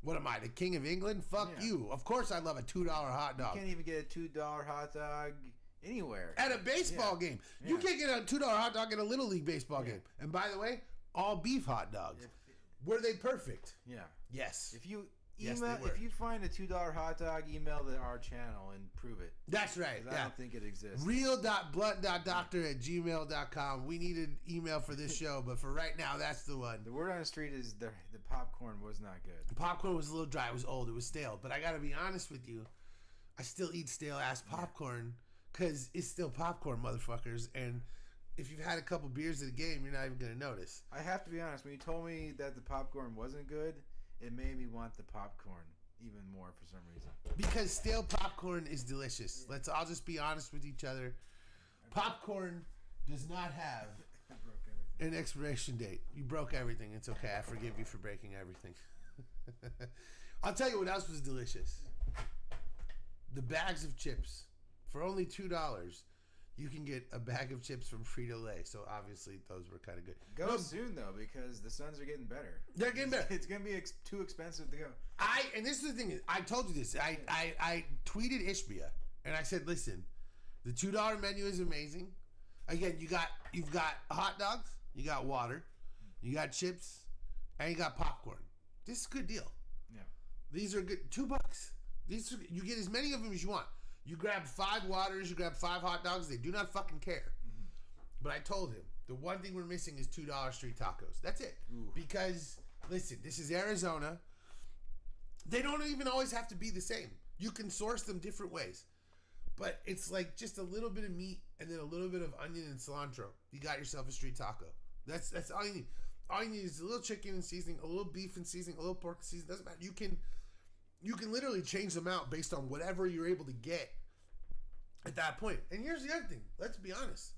what am I, the king of England? Fuck you. Of course I love a $2 hot dog. You can't even get a $2 hot dog anywhere. At a baseball game. Yeah. You can't get a $2 hot dog at a Little League baseball game. And by the way, all beef hot dogs. Were they perfect? Yeah. Yes. If you find a $2 hot dog, email our channel and prove it. That's right. I don't think it exists. real.blunt.doctor@gmail.com. We need an email for this show, but for right now, that's the one. The word on the street is the popcorn was not good. The popcorn was a little dry. It was old. It was stale. But I got to be honest with you. I still eat stale-ass popcorn because it's still popcorn, motherfuckers. And if you've had a couple beers at a game, you're not even going to notice. I have to be honest. When you told me that the popcorn wasn't good, it made me want the popcorn even more for some reason. Because stale popcorn is delicious. Let's all just be honest with each other. Popcorn does not have an expiration date. You broke everything. It's okay. I forgive you for breaking everything. I'll tell you what else was delicious. The bags of chips. For only $2, you can get a bag of chips from Frito-Lay. So obviously those were kind of good. Go soon though, because the Suns are getting better. They're getting better. It's gonna be too expensive to go. And this is the thing. I told you this. I tweeted Ishbia and I said, listen, the $2 menu is amazing. Again, you've got hot dogs, you got water, you got chips, and you got popcorn. This is a good deal. Yeah. These are good. $2. You get as many of them as you want. You grab 5 waters, you grab 5 hot dogs. They do not fucking care. Mm-hmm. But I told him, the one thing we're missing is $2 street tacos. That's it. Ooh. Because listen, this is Arizona. They don't even always have to be the same. You can source them different ways. But it's like just a little bit of meat and then a little bit of onion and cilantro. You got yourself a street taco. That's all you need. All you need is a little chicken and seasoning, a little beef and seasoning, a little pork and seasoning. Doesn't matter. You can literally change them out based on whatever you're able to get at that point. And here's the other thing. Let's be honest.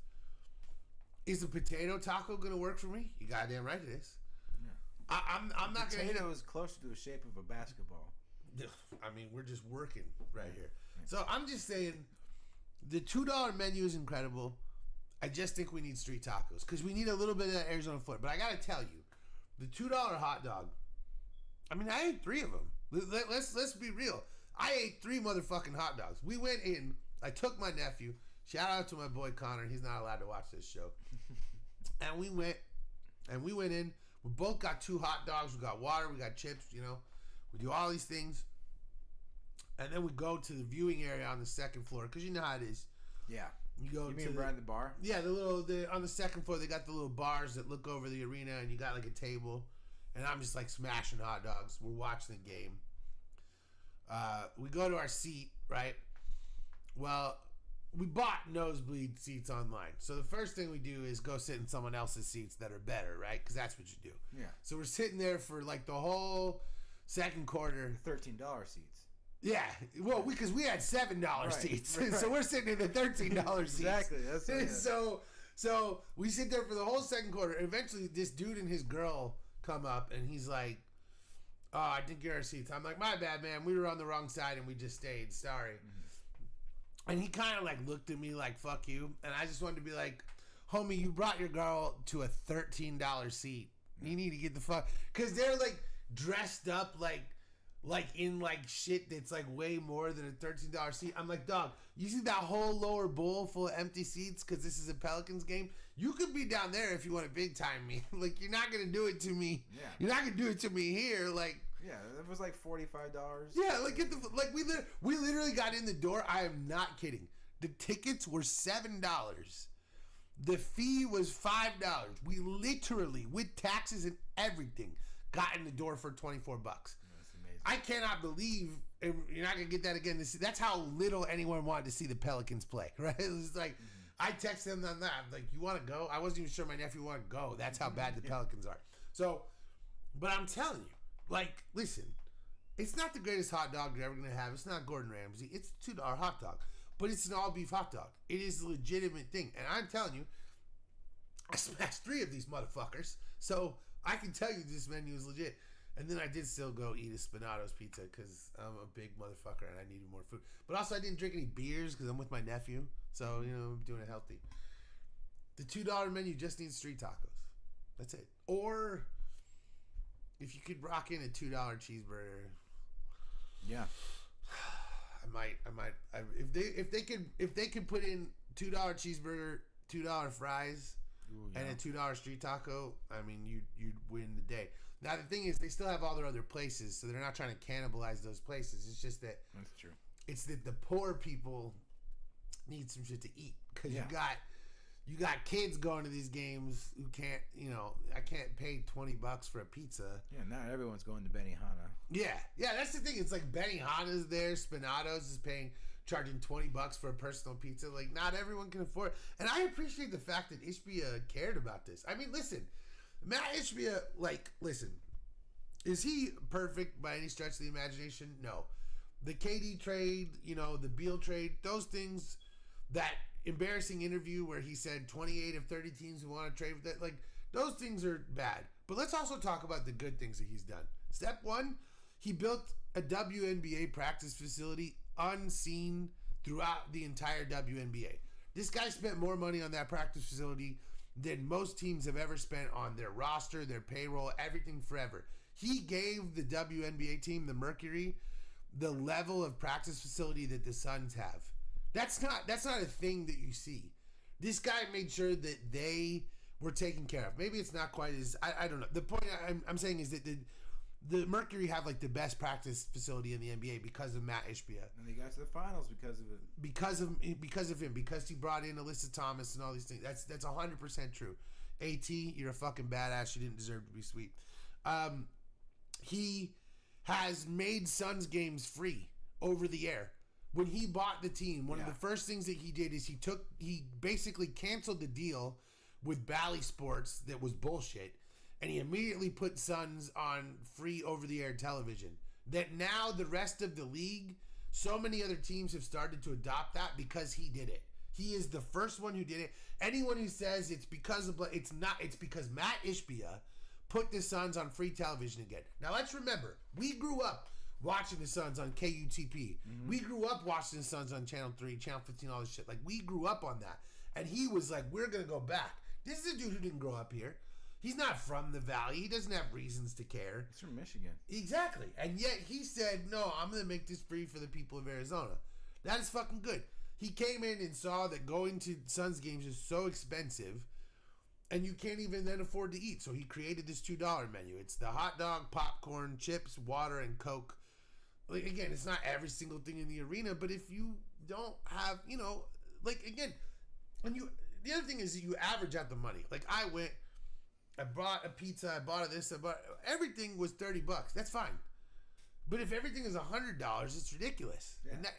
Is a potato taco going to work for me? You goddamn right it is. Yeah. I'm not going to. Potato is closer to the shape of a basketball. I mean, we're just working right here. So I'm just saying, the $2 menu is incredible. I just think we need street tacos because we need a little bit of that Arizona flavor. But I got to tell you, the $2 hot dog. I mean, I ate 3 of them. Let's be real. I ate 3 motherfucking hot dogs. We went in. I took my nephew. Shout out to my boy Connor. He's not allowed to watch this show. And we went in. We both got 2 hot dogs. We got water. We got chips. You know, we do all these things. And then we go to the viewing area on the second floor because you know how it is. Yeah. You go. You mean behind the bar? Yeah, on the second floor they got the little bars that look over the arena, and you got like a table, and I'm just like smashing hot dogs. We're watching the game. We go to our seat, right? Well, we bought nosebleed seats online, so the first thing we do is go sit in someone else's seats that are better, right? Because that's what you do. Yeah. So we're sitting there for like the whole second quarter. $13 seats. Yeah, well, because we had $7 seats, right. So we're sitting in the $13 seats. Exactly. That's what so we sit there for the whole second quarter. And eventually, this dude and his girl come up, and he's like, "Oh, I didn't get our seats." I'm like, "My bad, man. We were on the wrong side, and we just stayed. Sorry." Mm-hmm. And he kind of like looked at me like, "Fuck you," and I just wanted to be like, "Homie, you brought your girl to a $13 seat. You need to get the fuck," because they're like dressed up like in like shit that's like way more than a $13 seat. I'm like, dog, you see that whole lower bowl full of empty seats because this is a Pelicans game? You could be down there if you want to big time me. Like, you're not gonna do it to me. Yeah. You're not gonna do it to me here. Like, yeah, it was like $45. Yeah, like we literally got in the door. I am not kidding. The tickets were $7. The fee was $5. We literally, with taxes and everything, got in the door for $24. I cannot believe, and you're not going to get that again. That's how little anyone wanted to see the Pelicans play, right? It was like, I texted them on that. I'm like, you want to go? I wasn't even sure my nephew wanted to go. That's how bad the Pelicans are. So, but I'm telling you, like, listen, it's not the greatest hot dog you're ever going to have. It's not Gordon Ramsay. It's a $2 hot dog. But it's an all-beef hot dog. It is a legitimate thing. And I'm telling you, I smashed 3 of these motherfuckers. So, I can tell you this menu is legit. And then I did still go eat a Spinato's pizza because I'm a big motherfucker and I needed more food. But also I didn't drink any beers because I'm with my nephew. So, you know, I'm doing it healthy. The $2 menu just needs street tacos. That's it. Or if you could rock in a $2 cheeseburger. Yeah. I might. If they could put in $2 cheeseburger, $2 fries, and a $2 street taco, I mean, you'd win the day. Now, the thing is, they still have all their other places, so they're not trying to cannibalize those places. It's just that... That's true. It's that the poor people need some shit to eat. Because you got kids going to these games who can't, you know... I can't pay $20 for a pizza. Yeah, not everyone's going to Benihana. Yeah, that's the thing. It's like Benihana's there. Spinato's is charging $20 for a personal pizza. Like, not everyone can afford it. And I appreciate the fact that Ishbia cared about this. I mean, listen... Matt Ishbia, listen, is he perfect by any stretch of the imagination? No. The KD trade, you know, the Beal trade, those things, that embarrassing interview where he said 28 of 30 teams who want to trade with that, like, those things are bad. But let's also talk about the good things that he's done. Step 1, he built a WNBA practice facility unseen throughout the entire WNBA. This guy spent more money on that practice facility than most teams have ever spent on their roster, their payroll, everything forever. He gave the WNBA team, the Mercury, the level of practice facility that the Suns have. That's not a thing that you see. This guy made sure that they were taken care of. Maybe it's not quite as... I don't know. The point I'm saying is that the Mercury have like the best practice facility in the NBA because of Matt Ishbia. And they got to the finals because of it. Because of him. Because he brought in Alyssa Thomas and all these things. That's 100% true. AT, you're a fucking badass. You didn't deserve to be sweet. he has made Suns games free over the air. When he bought the team, one of the first things that he did is he basically canceled the deal with Bally Sports that was bullshit, and he immediately put Suns on free over-the-air television. That now the rest of the league, so many other teams have started to adopt that because he did it. He is the first one who did it. Anyone who says it's because of it's not. It's because Matt Ishbia put the Suns on free television again. Now let's remember, we grew up watching the Suns on KUTP. Mm-hmm. We grew up watching the Suns on Channel 3, Channel 15, all this shit. Like, we grew up on that. And he was like, we're going to go back. This is a dude who didn't grow up here. He's not from the Valley. He doesn't have reasons to care. He's from Michigan. Exactly. And yet he said, no, I'm going to make this free for the people of Arizona. That is fucking good. He came in and saw that going to Suns games is so expensive and you can't even then afford to eat. So he created this $2 menu. It's the hot dog, popcorn, chips, water, and Coke. Like, again, it's not every single thing in the arena, but if you don't have, like, again, the other thing is that you average out the money. Like, I bought a pizza, I bought this, everything was $30. That's fine. But if everything is $100, it's ridiculous. Yeah. And that,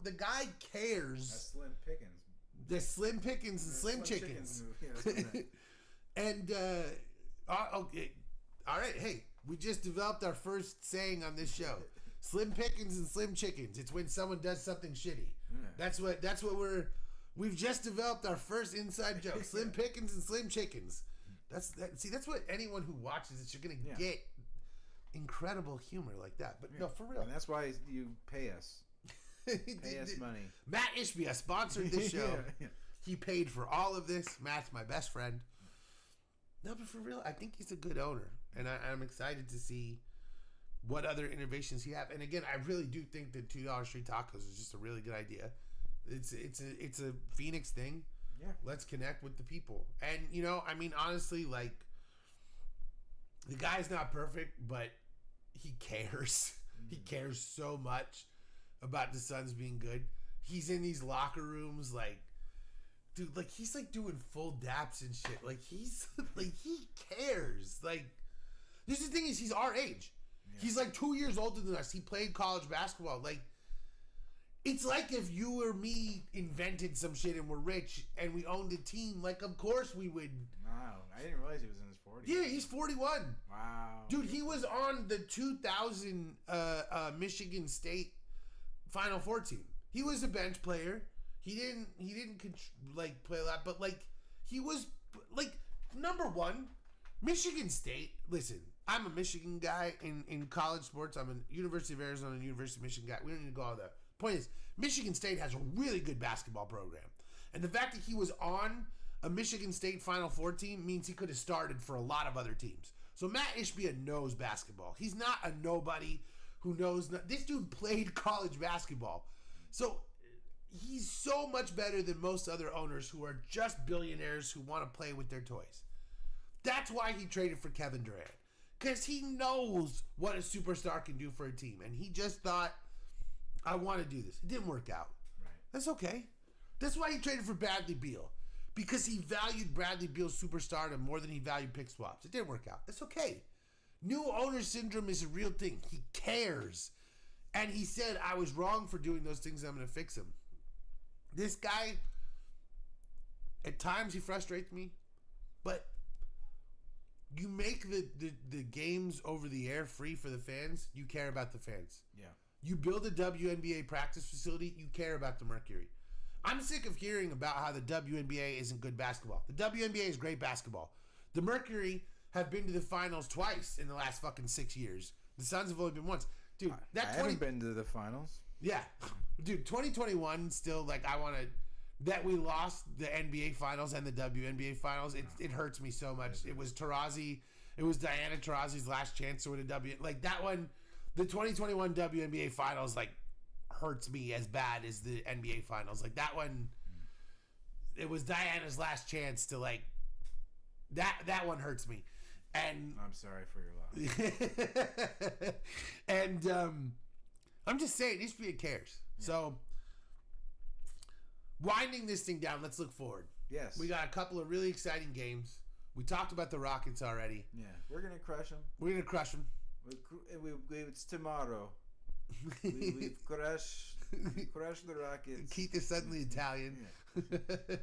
the guy cares. That's Slim Pickens. The Slim Pickens and Slim Chickens. And, okay. All right, hey, we just developed our first saying on this show. Slim Pickens and Slim Chickens. It's when someone does something shitty. Yeah. That's what we've just developed our first inside joke. Slim Pickens and Slim Chickens. That's what anyone who watches it, you're going to get incredible humor like that. But no, for real. And that's why you pay us. Pay us money. Matt Ishbia sponsored this show. Yeah. He paid for all of this. Matt's my best friend. No, but for real, I think he's a good owner. And I'm excited to see what other innovations he have. And again, I really do think that $2 free tacos is just a really good idea. It's a Phoenix thing. Yeah. Let's connect with the people. And honestly, like, the guy's not perfect, but he cares. He cares so much about the Suns being good. He's in these locker rooms, like, dude, like, he's like doing full daps and shit. Like, he's like, he cares. Like, this is the thing is, he's our age. Yeah. He's like 2 years older than us. He played college basketball. Like, it's like if you or me invented some shit and we're rich and we owned a team. Like, of course we would. Wow, I didn't realize he was in his 40s. Yeah, he's 41. Wow, dude, he was on the 2000 Michigan State Final Four team. He was a bench player. He didn't like play a lot, but like he was like number one. Michigan State. Listen, I'm a Michigan guy in college sports. I'm a University of Arizona and University of Michigan guy. We don't need to go all there. Point is, Michigan State has a really good basketball program, and the fact that he was on a Michigan State Final Four team means he could have started for a lot of other teams. So Matt Ishbia knows basketball. He's not a nobody who knows. This dude played college basketball, so he's so much better than most other owners who are just billionaires who want to play with their toys. That's why he traded for Kevin Durant, because he knows what a superstar can do for a team, and he just thought, I want to do this. It didn't work out. Right. That's okay. That's why he traded for Bradley Beal, because he valued Bradley Beal's superstardom more than he valued pick swaps. It didn't work out. That's okay. New owner syndrome is a real thing. He cares. And he said, I was wrong for doing those things. I'm going to fix them. This guy, at times he frustrates me, but you make the games over the air free for the fans, you care about the fans. Yeah. You build a WNBA practice facility, you care about the Mercury. I'm sick of hearing about how the WNBA isn't good basketball. The WNBA is great basketball. The Mercury have been to the finals twice in the last fucking 6 years. The Suns have only been once. Dude, I haven't been to the finals. Yeah. Dude, 2021 still, like, I want to... That we lost the NBA finals and the WNBA finals, it hurts me so much. It was Taurasi. It was Diana Taurasi's last chance to win a W. Like, that one, the 2021 WNBA finals, like, hurts me as bad as the NBA finals. Like, that one, it was Diana's last chance to, like... That one hurts me. And I'm sorry for your loss. And I'm just saying, Ishbia cares. Yeah. So, winding this thing down, let's look forward. Yes. We got a couple of really exciting games. We talked about the Rockets already. Yeah. We're going to crush them. We're going to crush them. It's tomorrow. We've crushed the Rockets. Keith is suddenly Italian. Yeah.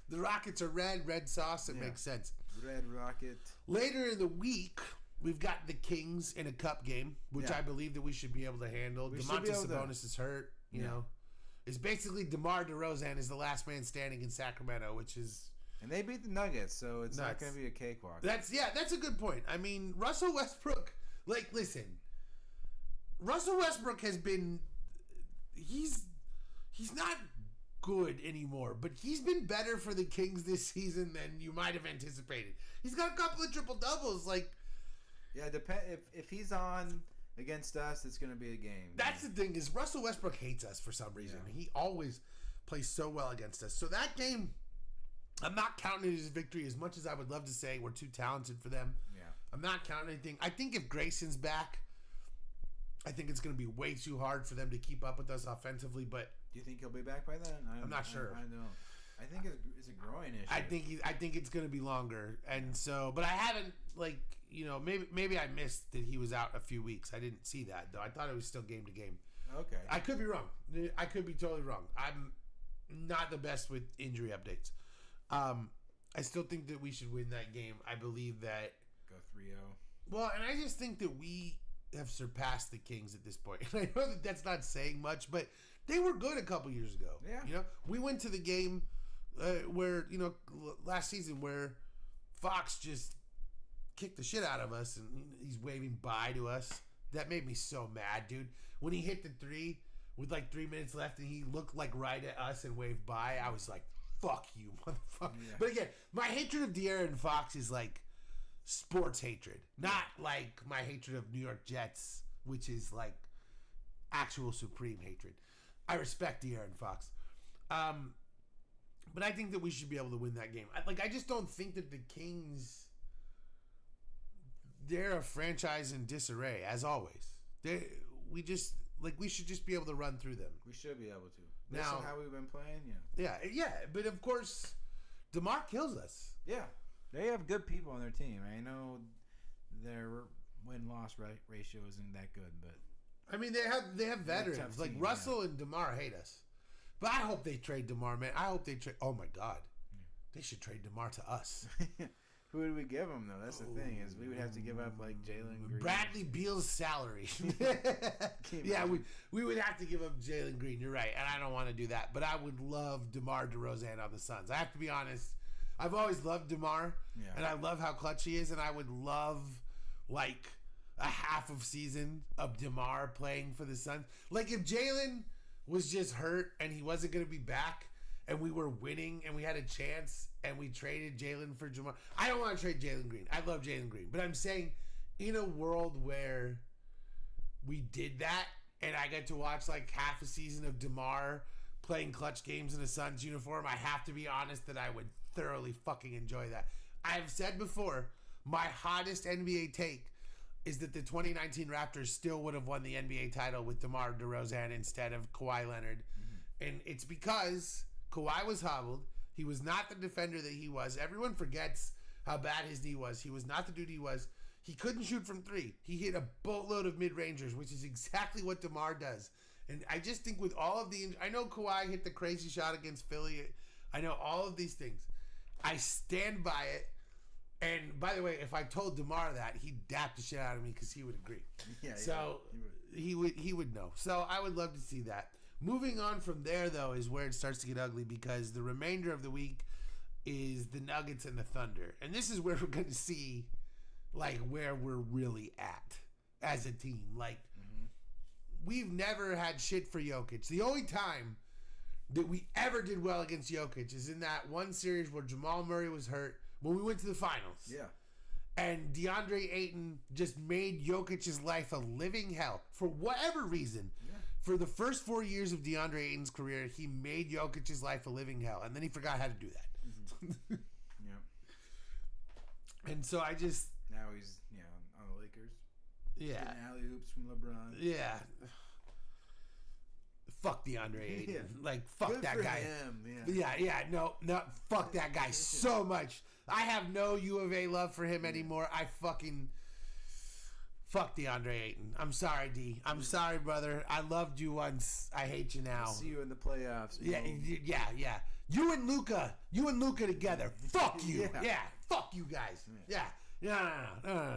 The Rockets are red sauce. It makes sense. Red Rocket. Later in the week, we've got the Kings in a cup game, which I believe that we should be able to handle. DeMontis Sabonis is hurt. You know, it's basically DeMar DeRozan is the last man standing in Sacramento, which is. And they beat the Nuggets, so it's not going to be a cakewalk. That's a good point. I mean, Russell Westbrook. Like, listen, Russell Westbrook has been. He's not good anymore, but he's been better for the Kings this season than you might have anticipated. He's got a couple of triple doubles, like. Yeah, if he's on against us, it's going to be a game. That's the thing is Russell Westbrook hates us for some reason. Yeah. He always plays so well against us. So that game, I'm not counting it as a victory as much as I would love to say we're too talented for them. Yeah, I'm not counting anything. I think if Grayson's back, I think it's going to be way too hard for them to keep up with us offensively. But do you think he'll be back by then? I'm not sure. I don't. I think it's a groin issue. I think it's going to be longer, and so. But I haven't maybe I missed that he was out a few weeks. I didn't see that though. I thought it was still game to game. Okay. I could be wrong. I could be totally wrong. I'm not the best with injury updates. I still think that we should win that game. I believe that go 3-0. Well, and I just think that we have surpassed the Kings at this point. I know that that's not saying much, but they were good a couple years ago. Yeah. We went to the game where last season where Fox just kicked the shit out of us and he's waving bye to us. That made me so mad, dude. When he hit the three with like 3 minutes left and he looked like right at us and waved bye, I was like, fuck you, motherfucker. Yeah. But again, my hatred of De'Aaron Fox is like sports hatred, not like my hatred of New York Jets, which is like actual supreme hatred. I respect De'Aaron Fox. But I think that we should be able to win that game. I just don't think that the Kings, they're a franchise in disarray, as always. We should just be able to run through them. We should be able to. Now, how we've been playing, Yeah, but of course, DeMar kills us. Yeah. They have good people on their team. I know their win-loss ratio isn't that good, but I mean they have veterans like Russell and DeMar hate us. But I hope they trade DeMar, man. I hope they trade. Oh my God, they should trade DeMar to us. Who would we give him though? That's the thing is we would have to give up like Jalen Green, Bradley Beal's salary. Yeah, we would have to give up Jalen Green. You're right, and I don't want to do that. But I would love DeMar DeRozan on the Suns. I have to be honest. I've always loved DeMar, and I love how clutch he is, and I would love like a half of season of DeMar playing for the Suns. Like if Jalen was just hurt and he wasn't going to be back and we were winning and we had a chance and we traded Jalen for DeMar. I don't want to trade Jalen Green. I love Jalen Green. But I'm saying in a world where we did that and I get to watch like half a season of DeMar playing clutch games in a Suns uniform, I have to be honest that I would thoroughly fucking enjoy that. I've said before, my hottest NBA take is that the 2019 Raptors still would have won the NBA title with DeMar DeRozan instead of Kawhi Leonard. Mm-hmm. And it's because Kawhi was hobbled. He was not the defender that he was. Everyone forgets how bad his knee was. He was not the dude he was. He couldn't shoot from three. He hit a boatload of mid-rangers, which is exactly what DeMar does. And I just think with all of the... I know Kawhi hit the crazy shot against Philly. I know all of these things. I stand by it. And by the way, if I told DeMar that, he'd dap the shit out of me because he would agree. Yeah. So he would know. So I would love to see that. Moving on from there, though, is where it starts to get ugly because the remainder of the week is the Nuggets and the Thunder, and this is where we're going to see like where we're really at as a team. Like we've never had shit for Jokic. The only time that we ever did well against Jokic is in that one series where Jamal Murray was hurt. When we went to the finals. Yeah. And DeAndre Ayton just made Jokic's life a living hell. For whatever reason. Yeah. For the first 4 years of DeAndre Ayton's career, he made Jokic's life a living hell. And then he forgot how to do that. Mm-hmm. Yeah. And so I just... Now he's, on the Lakers. Yeah. Getting alley-oops from LeBron. Yeah. Fuck DeAndre Ayton. Yeah. Like, fuck Good that for guy. Him. Yeah. No, fuck that guy so much. I have no U of A love for him anymore. Fuck DeAndre Ayton. I'm sorry, D. I'm sorry, brother. I loved you once. I hate you now. I'll see you in the playoffs. Yeah, Mo. yeah. You and Luka together. Fuck you. Yeah. Yeah. Fuck you guys. Yeah. No.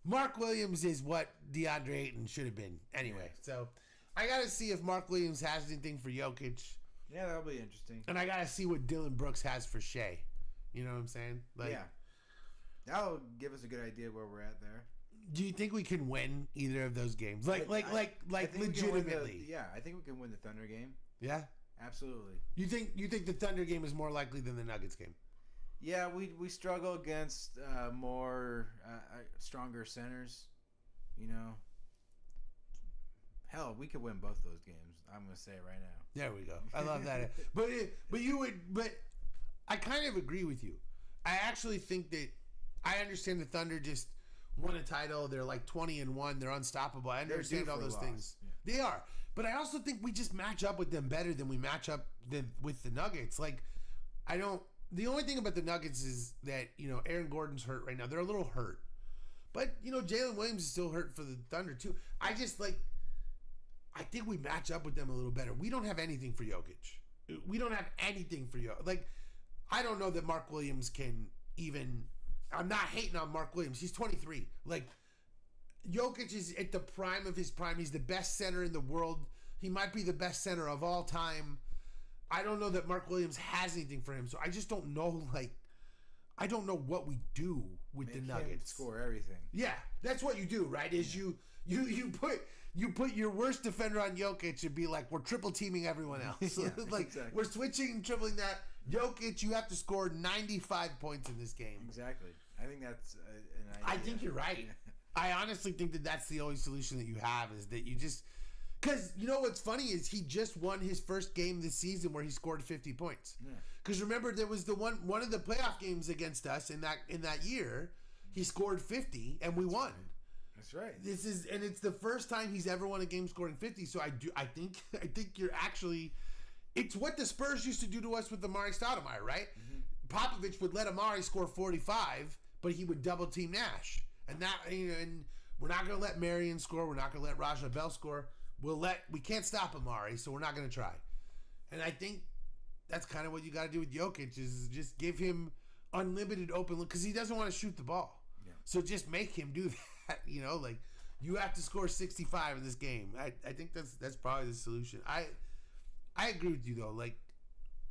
Mark Williams is what DeAndre Ayton should have been. Anyway, so I got to see if Mark Williams has anything for Jokic. Yeah, that'll be interesting. And I got to see what Dylan Brooks has for Shea. You know what I'm saying? Like, yeah. That'll give us a good idea where we're at there. Do you think we can win either of those games? Like I think legitimately? I think we can win the Thunder game. Yeah. Absolutely. You think the Thunder game is more likely than the Nuggets game? Yeah, we struggle against more stronger centers. You know. Hell, we could win both those games. I'm gonna say it right now. There we go. I love that. But I kind of agree with you. I actually think that I understand the Thunder just won a title. They're like 20-1. They're unstoppable. I understand all those things. Yeah. They are. But I also think we just match up with them better than we match up with the Nuggets. Like, the only thing about the Nuggets is that, Aaron Gordon's hurt right now. They're a little hurt. But, Jalen Williams is still hurt for the Thunder too. I think we match up with them a little better. We don't have anything for Jokic. We don't have anything for Jokic. Like, I don't know that Mark Williams can even... I'm not hating on Mark Williams. He's 23. Like, Jokic is at the prime of his prime. He's the best center in the world. He might be the best center of all time. I don't know that Mark Williams has anything for him. So I just don't know, I don't know what we do with the Nuggets. Score everything. Yeah, that's what you do, right? Is you put your worst defender on Jokic and be like, we're triple teaming everyone else. Yeah, exactly. We're switching and tripling that. Jokic, you have to score 95 points in this game. Exactly. I think that's an idea. I think you're right. I honestly think that that's the only solution that you have is that you just... Because, what's funny is he just won his first game this season where he scored 50 points. Because remember, there was the one of the playoff games against us in that year, he scored 50 and we won. That's right. It's the first time he's ever won a game scoring 50. So I think you're actually... It's what the Spurs used to do to us with Amari Stoudemire, right? Mm-hmm. Popovich would let Amari score 45, but he would double team Nash. And we're not going to let Marion score. We're not going to let Raja Bell score. We can't stop Amari, so we're not going to try. And I think that's kind of what you got to do with Jokic is just give him unlimited open look because he doesn't want to shoot the ball. Yeah. So just make him do that. You have to score 65 in this game. I think that's probably the solution. I agree with you though.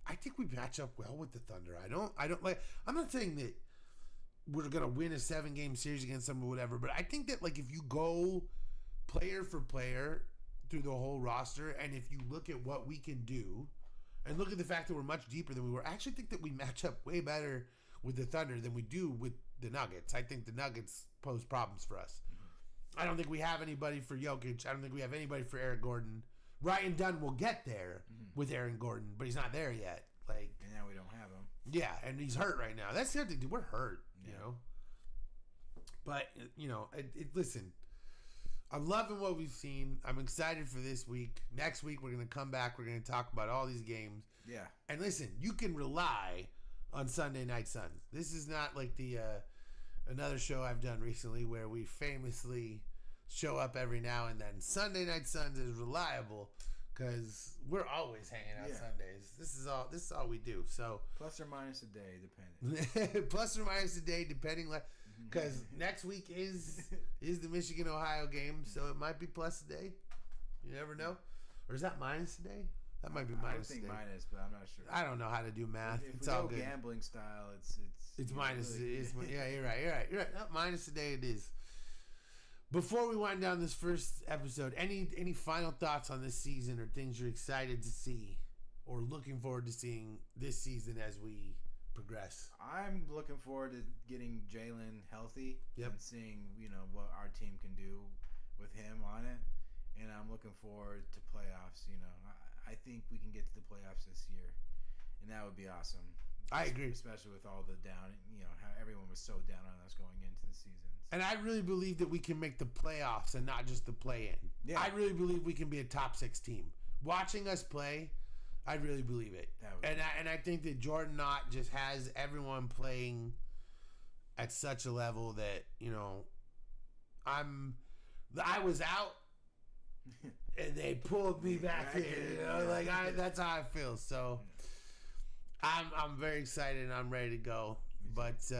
I think we match up well with the Thunder. I'm not saying that we're gonna win a 7-game series against them or whatever, but I think that if you go player for player through the whole roster, and if you look at what we can do, and look at the fact that we're much deeper than we were, I actually think that we match up way better with the Thunder than we do with the Nuggets. I think the Nuggets pose problems for us. Mm-hmm. I don't think we have anybody for Jokic. I don't think we have anybody for Aaron Gordon. Ryan Dunn will get there with Aaron Gordon, but he's not there yet. And now we don't have him. Yeah, and he's hurt right now. That's the other thing. We're hurt, But, listen, I'm loving what we've seen. I'm excited for this week. Next week, we're going to come back. We're going to talk about all these games. Yeah. And listen, you can rely on Sunday Night Suns. This is not like the another show I've done recently where we famously show up every now and then. Sunday Night Suns is reliable because we're always hanging out Sundays. This is all we do. So plus or minus a day, depending. Plus or minus a day, depending. Because next week is the Michigan Ohio game, so it might be plus a day. You never know. Or is that minus a day? That might be minus a day. I think minus, but I'm not sure. I don't know how to do math. If it's we all go good. Gambling style, it's minus. Really, Yeah, you're right. No, minus a day it is. Before we wind down this first episode, any final thoughts on this season or things you're excited to see or looking forward to seeing this season as we progress? I'm looking forward to getting Jalen healthy and seeing what our team can do with him on it, and I'm looking forward to playoffs. I think we can get to the playoffs this year, and that would be awesome. I agree, especially with all the down. How everyone was so down on us going into the season. And I really believe that we can make the playoffs and not just the play-in. Yeah. I really believe we can be a top 6 team. Watching us play, I really believe it. And I think that Jordan Knott just has everyone playing at such a level that, I was out and they pulled me back in. You know, like that's how I feel. So I'm very excited and I'm ready to go. But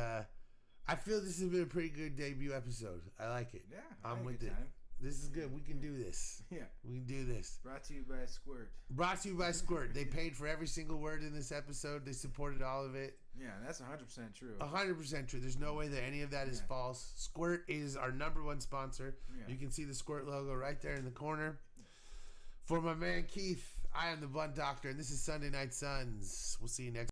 I feel this has been a pretty good debut episode. I like it. Yeah, I'm with it. This is good. We can do this. Yeah. We can do this. Brought to you by Squirt. Brought to you by Squirt. They paid for every single word in this episode. They supported all of it. Yeah, that's 100% true. 100% true. There's no way that any of that is false. Squirt is our #1 sponsor. Yeah. You can see the Squirt logo right there in the corner. For my man Keith, I am the Blunt Doctor, and this is Sunday Night Suns. We'll see you next